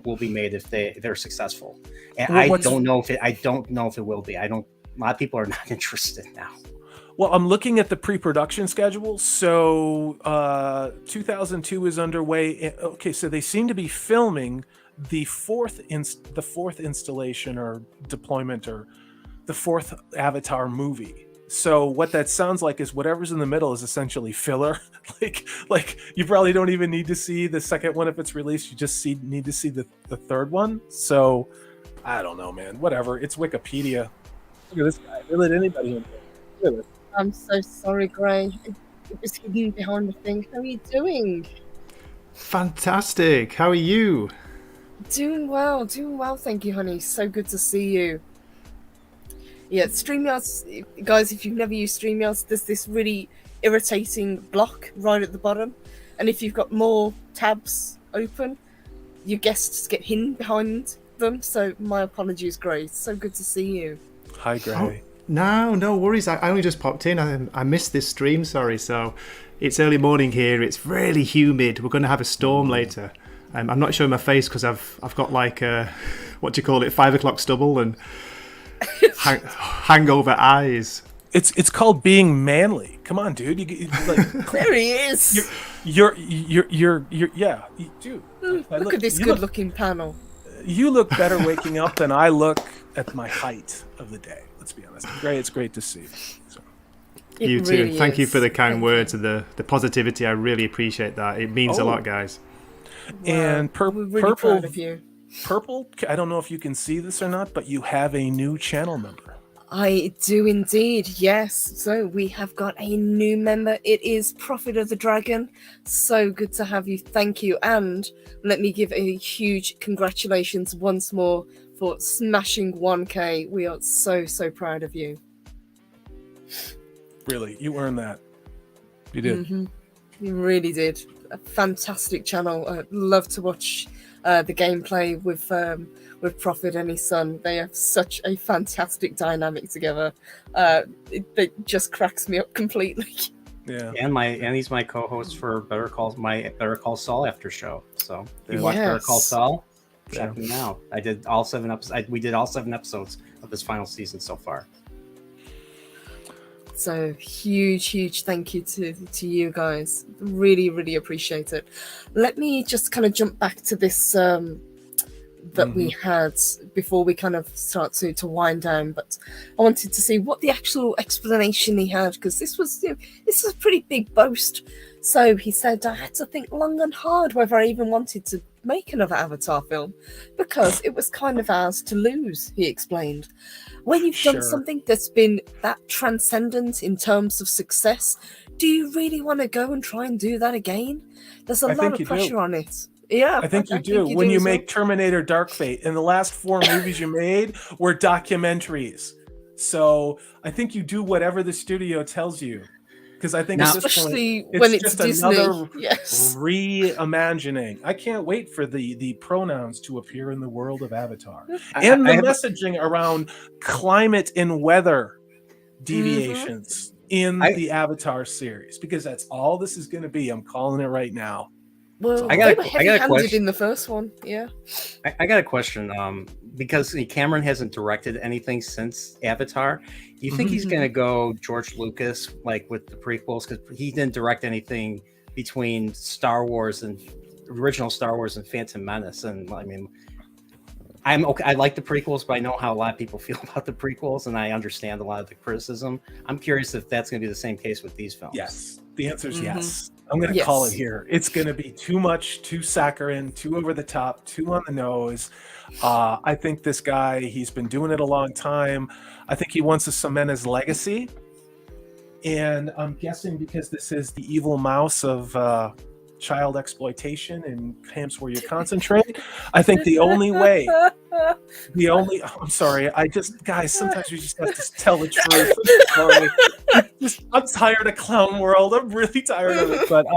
will be made if they're successful. And I don't know if it will be. A lot of people are not interested now. Well, I'm looking at the pre-production schedule. So 2002 is underway. Okay, so they seem to be filming the fourth installation or deployment or the 4th Avatar movie. So what that sounds like is whatever's in the middle is essentially filler. like you probably don't even need to see the second one if it's released. You just need to see the third one. So I don't know, man. Whatever. It's Wikipedia. Look at this guy. They let anybody in there. Look at this. I'm so sorry, Gray. It was hidden behind the thing. How are you doing? Fantastic. How are you? Doing well, thank you, honey. So good to see you. Yeah, StreamYards, guys, if you've never used StreamYards, there's this really irritating block right at the bottom. And if you've got more tabs open, your guests get hidden behind them. So my apologies, Gray. So good to see you. Hi, Gray. Oh, no worries. I only just popped in. I missed this stream, sorry. So it's early morning here. It's really humid. We're going to have a storm later. I'm not showing my face because I've got like what do you call it, 5 o'clock stubble and hangover eyes. It's called being manly. Come on, dude. You like, there he is. You're yeah, dude. Look at this good-looking panel. You look better waking up than I look at my height of the day. Let's be honest. Gray, it's great to see you. So. You too. Really Thank you is. for the kind Thank words you. and the positivity. I really appreciate that. It means a lot, guys. Wow. And We're really proud of you. Purple, I don't know if you can see this or not, but you have a new channel member. I do indeed, yes. So we have got a new member. It is Prophet of the Dragon. So good to have you. Thank you. And let me give a huge congratulations once more for smashing 1K. We are so proud of you. Really, you earned that. You did. Mm-hmm. You really did. A fantastic channel. I'd love to watch the gameplay with Prophet and his son. They have such a fantastic dynamic together. It just cracks me up completely. Yeah. And he's my co-host for Better Call Saul after show. So if you watch Better Call Saul, check me out. I did all 7 episodes. We did all 7 episodes of this final season so far. So huge thank you to you guys. Really appreciate it. Let me just kind of jump back to this that we had before we kind of start to wind down, but I wanted to see what the actual explanation he had, because this was a pretty big boast. So he said, I had to think long and hard whether I even wanted to make another Avatar film, because it was kind of ours to lose, he explained. When you've done something that's been that transcendent in terms of success, do you really want to go and try and do that again? There's a lot of pressure on it. Yeah, I think you do. When you make Terminator Dark Fate, and the last 4 movies you made were documentaries. So I think you do whatever the studio tells you. Because I think now, at this especially point, when it's it's just Disney, another reimagining. I can't wait for the pronouns to appear in the world of Avatar. And the messaging around climate and weather deviations in the Avatar series. Because that's all this is going to be. I'm calling it right now. Well, they were heavy-handed in the first one, yeah. I got a question. Because Cameron hasn't directed anything since Avatar, do you think he's going to go George Lucas, like with the prequels? Because he didn't direct anything between original Star Wars and Phantom Menace. And I mean, I'm okay. I like the prequels, but I know how a lot of people feel about the prequels, and I understand a lot of the criticism. I'm curious if that's going to be the same case with these films. Yes, the answer is Mhm. yes. I'm going to call it here. It's going to be too much, too saccharine, too over the top, too on the nose. I think this guy, he's been doing it a long time. I think he wants to cement his legacy. And I'm guessing because this is the evil mouse of child exploitation and camps where you concentrate, I think the only way, I'm sorry, guys, sometimes we just have to tell the truth. I'm sorry. I'm tired of clown world. I'm really tired of it. But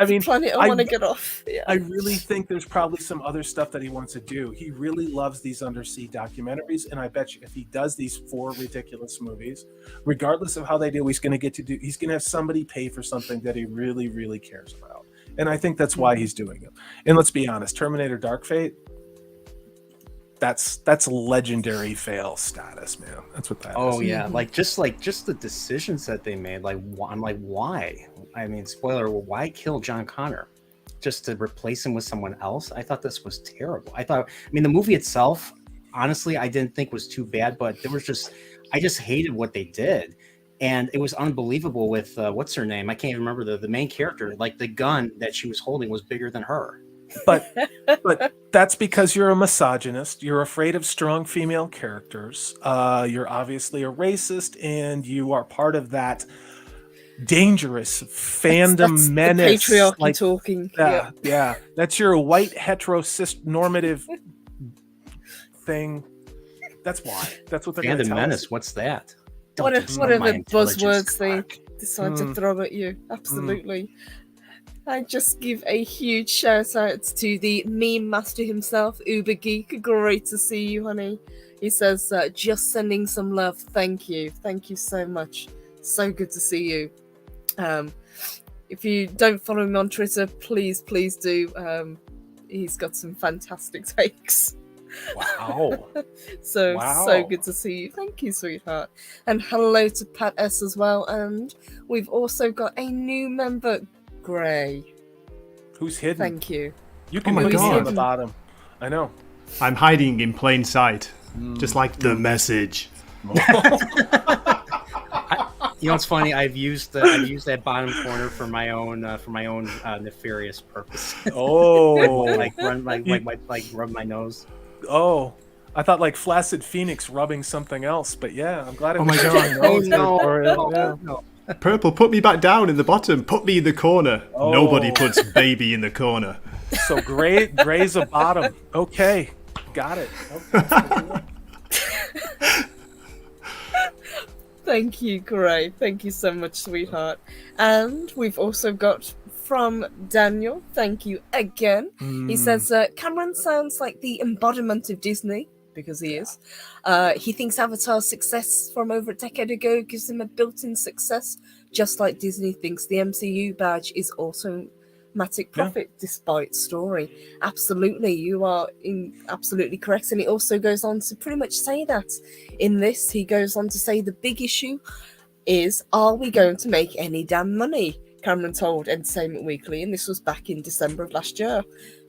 I mean, planet, I want to get off. Yeah. I really think there's probably some other stuff that he wants to do. He really loves these undersea documentaries, and I bet you if he does these 4 ridiculous movies, regardless of how they do, he's going to have somebody pay for something that he really, really cares about. And I think that's why he's doing it. And let's be honest, Terminator Dark Fate, that's legendary fail status, man. That's what that is. Oh yeah, just the decisions that they made. I'm like, why? I mean, spoiler, why kill John Connor? Just to replace him with someone else? I thought this was terrible. I mean, the movie itself, honestly, I didn't think was too bad, but I just hated what they did. And it was unbelievable with what's her name? I can't even remember the main character. Like the gun that she was holding was bigger than her. But that's because you're a misogynist. You're afraid of strong female characters. You're obviously a racist, and you are part of that dangerous fandom that's menace. The patriarchy talking. Yeah. That's your white heteronormative thing. That's why. That's what they're going to tell menace. us. What's that? Whatever buzzwords they decide to throw at you. Absolutely. I just give a huge shout out to the meme master himself, Uber Geek. Great to see you, honey. He says, just sending some love. Thank you. Thank you so much. So good to see you. If you don't follow him on Twitter, please do. He's got some fantastic takes. Wow. So good to see you. Thank you, sweetheart. And hello to Pat S as well. And we've also got a new member, Gray. Who's hidden? Thank you. You can my put me God. on the bottom. I know. I'm hiding in plain sight, just like the message. You know what's funny? I've used that bottom corner for my own nefarious purpose. Oh, like rub my nose. Oh, I thought like Flaccid Phoenix rubbing something else, but yeah, I'm glad. Oh my God. No. Purple, put me back down in the bottom. Put me in the corner. Oh. Nobody puts baby in the corner. So Gray's a bottom. Okay, got it. Okay. Thank you, Gray. Thank you so much, sweetheart. And we've also got from Daniel. Thank you again. He says, Cameron sounds like the embodiment of Disney, because he is. He thinks Avatar's success from over a decade ago gives him a built-in success, just like Disney thinks the MCU badge is automatic profit despite story. Absolutely, you are absolutely correct. And he also goes on to pretty much say that in this. He goes on to say the big issue is, are we going to make any damn money? Cameron told Entertainment Weekly, and this was back in December of last year.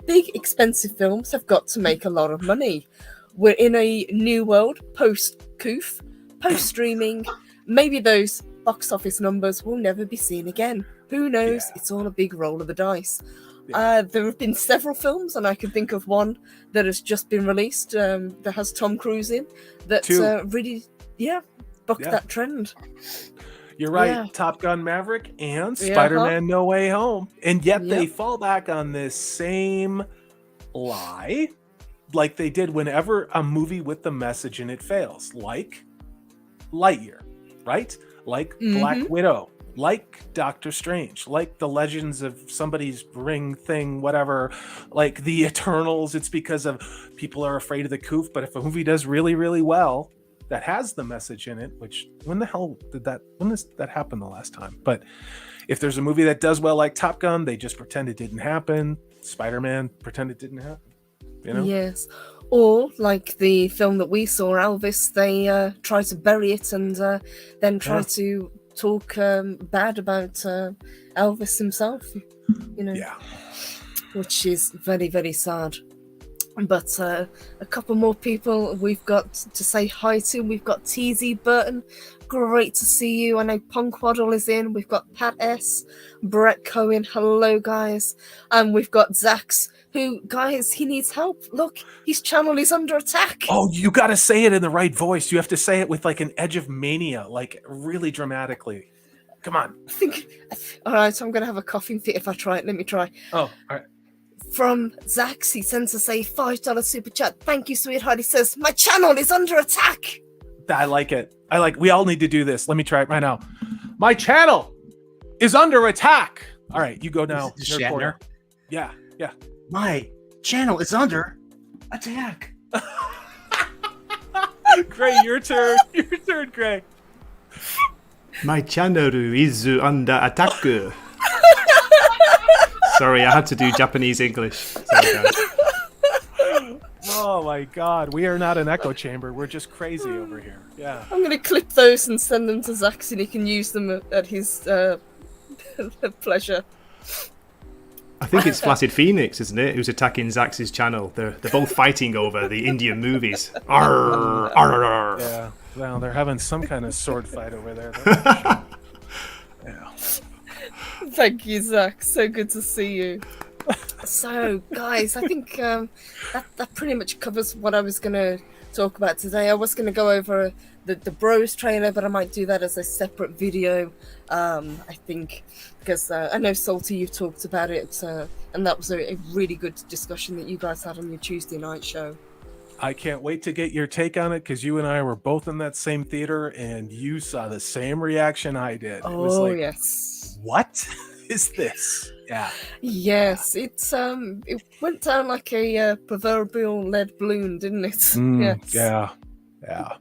Big, expensive films have got to make a lot of money. We're in a new world, post-Coof, post-streaming. Maybe those box office numbers will never be seen again. Who knows? Yeah. It's all a big roll of the dice. Yeah. There have been several films, and I can think of one that has just been released that has Tom Cruise in, that really, bucked that trend. You're right. Top Gun Maverick and Spider-Man No Way Home. And yet they fall back on this same lie like they did whenever a movie with the message in it fails. Like Lightyear, right? Like Black Widow. Like Doctor Strange. Like the Legends of somebody's ring thing, whatever. Like the Eternals. It's because of people are afraid of the coof. But if a movie does really, really well, that has the message in it, which when does that happen the last time? But if there's a movie that does well like Top Gun, they just pretend it didn't happen. Spider-Man, pretend it didn't happen. You know? Yes. Or like the film that we saw, Elvis, they try to bury it and then try to talk bad about Elvis himself, you know, which is very, very sad. But a couple more people we've got to say hi to. We've got TZ Burton. Great to see you. I know Punk Waddle is in. We've got Pat S. Brett Cohen. Hello, guys. And we've got Zax, who, guys, he needs help. Look, his channel is under attack. Oh, you got to say it in the right voice. You have to say it with like an edge of mania, like really dramatically. Come on. All right, I'm going to have a coughing fit if I try it. Let me try. Oh, all right. From Zax, he sends us a $5 super chat. Thank you, sweetheart. He says, my channel is under attack. I like it. We all need to do this. Let me try it right now. My channel is under attack. All right, you go now. Shatner. Yeah. My channel is under attack. Gray, your turn. Your turn, Gray. My channel is under attack. Sorry, I had to do Japanese English. Sorry, guys. Oh my God, we are not an echo chamber. We're just crazy over here. Yeah. I'm going to clip those and send them to Zax, and he can use them at his pleasure. I think it's Flaccid Phoenix, isn't it? Who's attacking Zax's channel. They're both fighting over the Indian movies. Arr, arr, arr. Yeah. Well, they're having some kind of sword fight over there. Yeah. Thank you, Zax. So good to see you. So, guys, I think that pretty much covers what I was going to talk about today. I was going to go over the Bros trailer, but I might do that as a separate video. I think because I know Salty, you talked about it, and that was a really good discussion that you guys had on your Tuesday night show. I can't wait to get your take on it because you and I were both in that same theater and you saw the same reaction I did. Oh, it was like, yes. What is this? Yeah. Yes, it went down like a proverbial lead balloon, didn't it? Yes. Yeah. Yeah.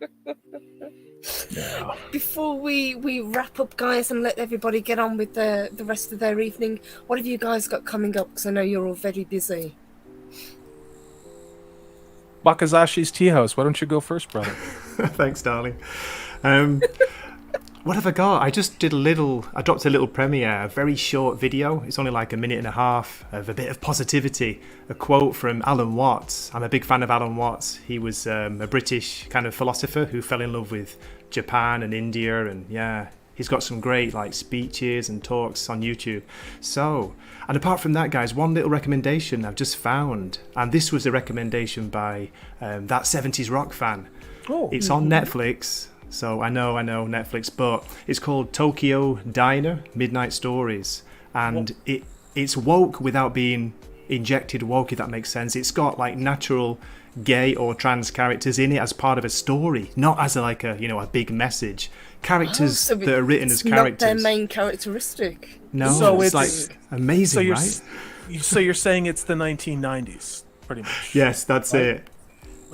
Before we wrap up, guys, and let everybody get on with the rest of their evening, what have you guys got coming up? Because I know you're all very busy. Wakazashi's Tea House. Why don't you go first, brother? Thanks, darling. What have I got? I dropped a little premiere, a very short video. It's only like a minute and a half of a bit of positivity. A quote from Alan Watts. I'm a big fan of Alan Watts. He was a British kind of philosopher who fell in love with Japan and India, and yeah, he's got some great like speeches and talks on YouTube. So, and apart from that, guys, one little recommendation I've just found, and this was a recommendation by that 70s rock fan. Oh. It's on Netflix. So I know Netflix, but it's called Tokyo Diner Midnight Stories, and it's woke without being injected woke, if that makes sense. It's got like natural gay or trans characters in it as part of a story, not as a big message. Characters that are written as characters. Not their main characteristic. No, So it's it's- like amazing, So right? So you're saying it's the 1990s, pretty much. Yes, that's it.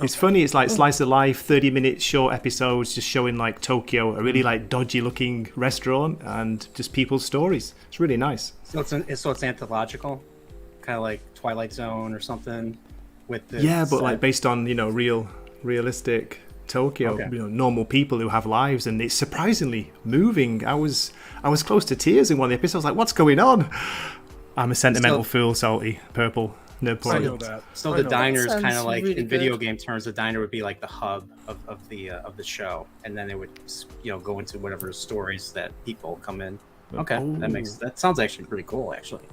It's funny, it's like slice of life, 30-minute short episodes just showing like Tokyo, a really like dodgy looking restaurant, and just people's stories. It's really nice. So it's anthological, kind of like Twilight Zone or something. With the Yeah, but like based on, realistic Tokyo, Okay. Normal people who have lives, and it's surprisingly moving. I was close to tears in one of the episodes. Like, what's going on? I'm a sentimental fool, Salty Purple. No I point. know that. So I the know diner is Sounds kind of like really in video good. game terms, the diner would be like the hub of the show, and then it would go into whatever stories that people come in. Okay, that sounds actually pretty cool, actually.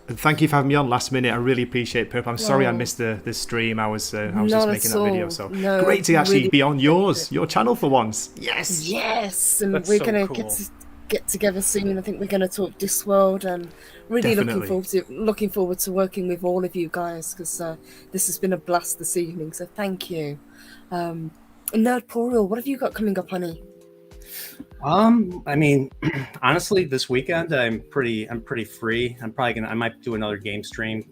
And thank you for having me on last minute. I really appreciate Purple. I'm sorry I Well, missed the stream. I was just not making at that video. all. So No, great to actually really be on your appreciate channel for once. Yes. Yes, and That's we're so gonna cool. get together soon. I think we're gonna talk Discworld, and really Definitely. looking forward to working with all of you guys, because this has been a blast this evening. So thank you. Nerdporial, what have you got coming up, honey? I mean, honestly, this weekend I'm pretty free. I might do another game stream,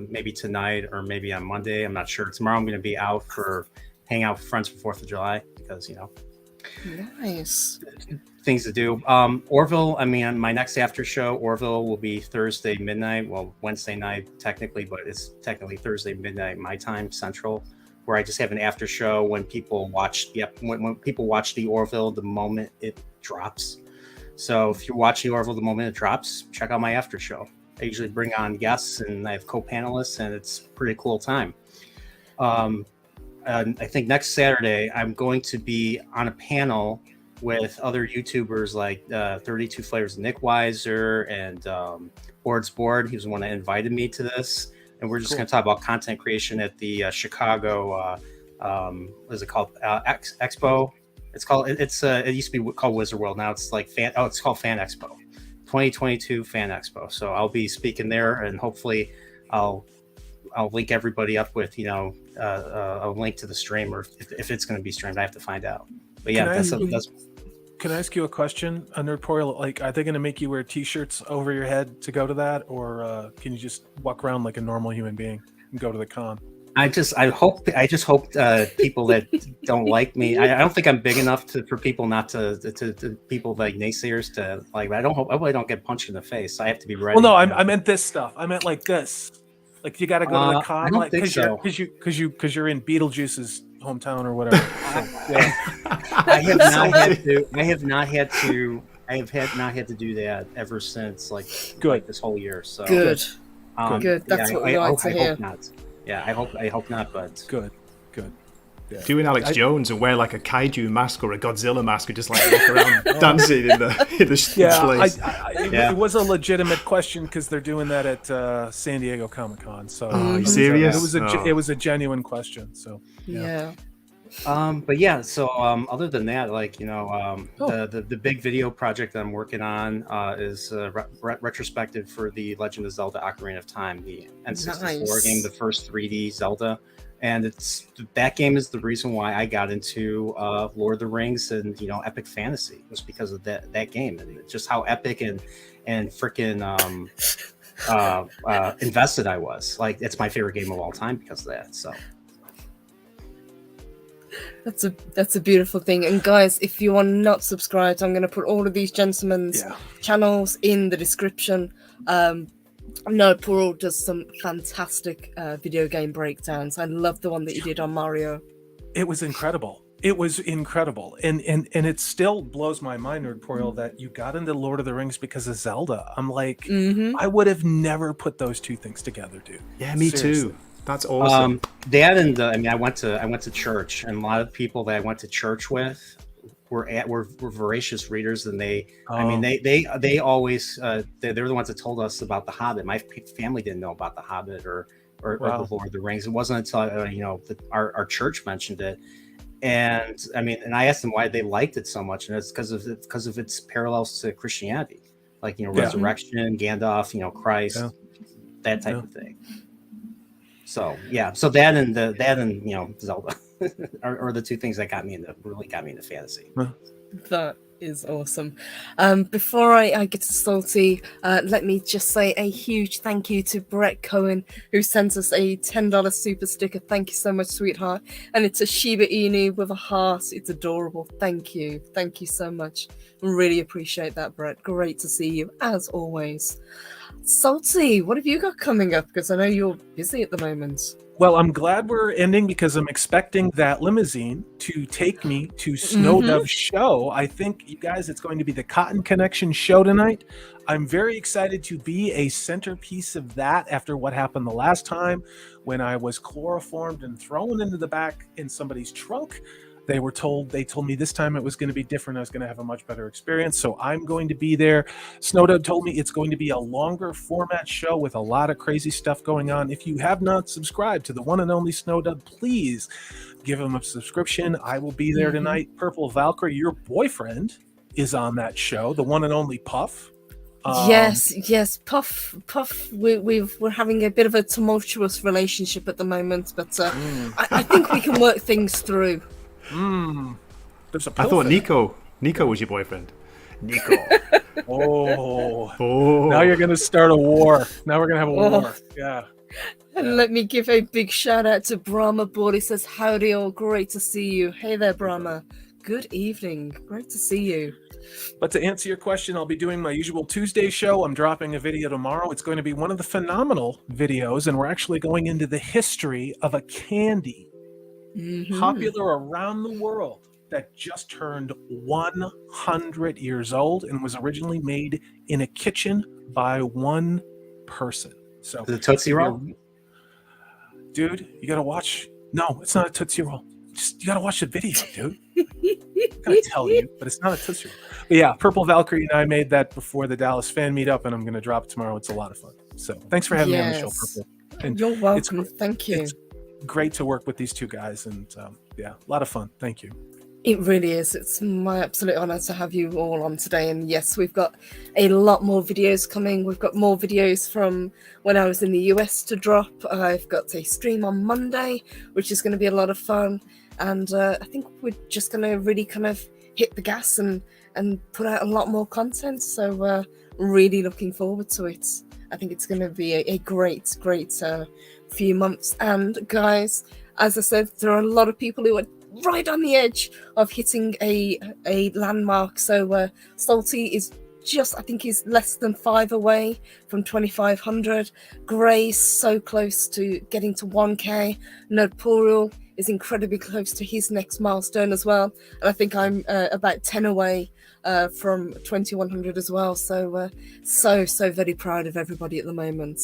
maybe tonight or maybe on Monday. I'm not sure. Tomorrow I'm going to be out for hang out with friends for 4th of July because Nice. things to do. Orville. I mean, my next after show, Orville, will be Thursday midnight. Well, Wednesday night technically, but it's technically Thursday midnight my time Central, where I just have an after show when people watch when people watch the Orville the moment it drops. So if you're watching Orville the moment it drops, check out my after show. I usually bring on guests and I have co-panelists, and it's a pretty cool time. And I think next Saturday I'm going to be on a panel with other YouTubers like 32 Flavors, Nick Weiser, and Board's Board. He was the one that invited me to this, and we're just going to talk about content creation at the Chicago. What is it called? Expo. It's called. It used to be called Wizard World. Now it's like it's called Fan Expo, 2022 Fan Expo. So I'll be speaking there, and hopefully I'll link everybody up with a link to the stream, or if it's going to be streamed. I have to find out. But yeah, Can I ask you a question, Nerdpoil? Like, are they going to make you wear T-shirts over your head to go to that, or can you just walk around like a normal human being and go to the con? I just hope people that don't like me. I don't think I'm big enough for people not to people like naysayers to like. I hope I don't get punched in the face. I have to be ready. Well, no, I meant this stuff. I meant like this. Like you got to go to the con, I don't think so. because you're in Beetlejuice's hometown or whatever. I have not had to do that ever since like this whole year. So good. That's what we like to hear. I hope not. Yeah, I hope not. But good. Yeah. Doing Alex Jones and wear like a kaiju mask or a Godzilla mask and just like walk around dancing in the place. It was a legitimate question because they're doing that at San Diego Comic-Con. So are you serious? It was a genuine question. So yeah. But yeah, so other than that, like the big video project that I'm working on is retrospective for the Legend of Zelda: Ocarina of Time, the N64 game, the first 3D Zelda, and that game is the reason why I got into Lord of the Rings and epic fantasy, was because of that game and just how epic and freaking invested I was. Like, it's my favorite game of all time because of that. So. That's a beautiful thing. And guys, if you are not subscribed, I'm going to put all of these gentlemen's channels in the description. Puro does some fantastic video game breakdowns. I love the one that you did on Mario. It was incredible. And it still blows my mind, Nerdpoil, that you got into Lord of the Rings because of Zelda. I'm like, I would have never put those two things together, dude. Yeah, me too. That's awesome. That and I went to church, and a lot of people that I went to church with were voracious readers, and they always they're the ones that told us about The Hobbit. My family didn't know about The Hobbit or the Lord of the Rings. It wasn't until our church mentioned it, and I asked them why they liked it so much, and it's because of its parallels to Christianity, like resurrection, Gandalf, Christ, that type of thing. So that and Zelda are the two things that really got me into fantasy. That is awesome. Before I get to Salty, let me just say a huge thank you to Brett Cohen, who sent us a $10 super sticker. Thank you so much, sweetheart. And it's a Shiba Inu with a heart. It's adorable. Thank you so much. Really appreciate that, Brett. Great to see you as always. Salty, what have you got coming up? Because I know you're busy at the moment. Well, I'm glad we're ending because I'm expecting that limousine to take me to Snowdove's show. I think, you guys, it's going to be the Cotton Connection show tonight. I'm very excited to be a centerpiece of that after what happened the last time when I was chloroformed and thrown into the back in somebody's trunk. They told me this time it was going to be different. I was going to have a much better experience. So I'm going to be there. Snowdove told me it's going to be a longer format show with a lot of crazy stuff going on. If you have not subscribed to the one and only Snowdove, please give him a subscription. I will be there tonight. Purple Valkyrie, your boyfriend, is on that show. The one and only Puff. Yes, Puff. We're having a bit of a tumultuous relationship at the moment, but I think we can work things through. There's a I thought Nico was your boyfriend. Nico. Oh. Now you're gonna start a war. Now we're gonna have a war. Yeah. And let me give a big shout out to Brahma Board. He says, howdy all, great to see you. Hey there, Brahma. Good evening. Great to see you. But to answer your question, I'll be doing my usual Tuesday show. I'm dropping a video tomorrow. It's going to be one of the phenomenal videos, and we're actually going into the history of a candy popular around the world that just turned 100 years old and was originally made in a kitchen by one person. So The Tootsie Roll? dude, you gotta watch. No, it's not a Tootsie Roll. Just you gotta watch the video, dude. I'm gonna tell you, but it's not a Tootsie Roll. But yeah, Purple Valkyrie and I made that before the Dallas fan meetup, and I'm gonna drop it tomorrow. It's a lot of fun. So thanks for having me on the show, Purple. And You're welcome. Thank you. It's great to work with these two guys, and yeah, a lot of fun. Thank you. It really is. It's my absolute honor to have you all on today. And yes, we've got a lot more videos coming. We've got more videos from when I was in the US to drop. I've got a stream on Monday, which is going to be a lot of fun. And I think we're just going to really kind of hit the gas and put out a lot more content. So really looking forward to it. I think it's going to be a great few months. And guys, as I said, there are a lot of people who are right on the edge of hitting a landmark. So Salty is just, I think he's less than 5 away from 2,500. Gray's so close to getting to 1K. Nodporial is incredibly close to his next milestone as well. And I think I'm about 10 away from 2,100 as well. So so very proud of everybody at the moment.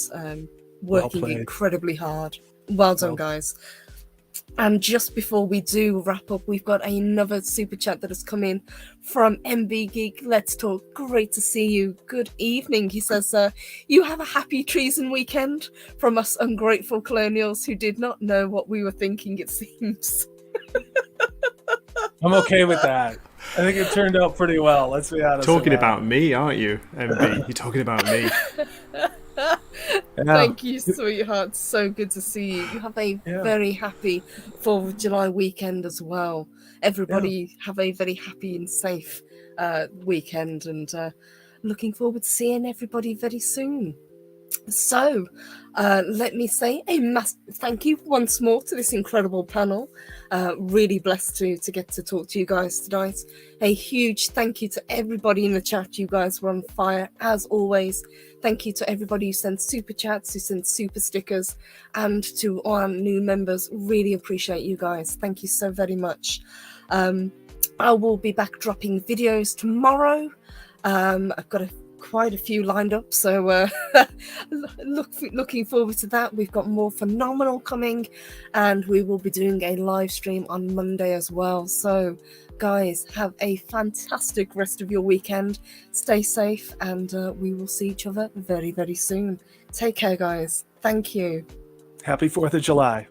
Working incredibly hard. Well done, guys. And just before we do wrap up, we've got another super chat that has come in from MB Geek. Let's talk. Great to see you. Good evening. He says, you have a happy treason weekend from us ungrateful colonials who did not know what we were thinking, it seems. I'm okay with that. I think it turned out pretty well. Let's be honest. Talking about me, aren't you, MB? You're talking about me. Thank you, sweetheart. So good to see you. You have a very happy 4th of July weekend as well. Everybody have a very happy and safe weekend, and looking forward to seeing everybody very soon. So let me say a massive thank you once more to this incredible panel. Really blessed to get to talk to you guys tonight. A huge thank you to everybody in the chat. You guys were on fire as always. Thank you to everybody who sent super chats, who sent super stickers, and to all our new members. Really appreciate you guys. Thank you so very much. I will be back dropping videos tomorrow. I've got quite a few lined up, so looking forward to that. We've got more phenomenal coming, and we will be doing a live stream on Monday as well. So guys, have a fantastic rest of your weekend. Stay safe, and we will see each other very soon. Take care, guys. Thank you. Happy 4th of July.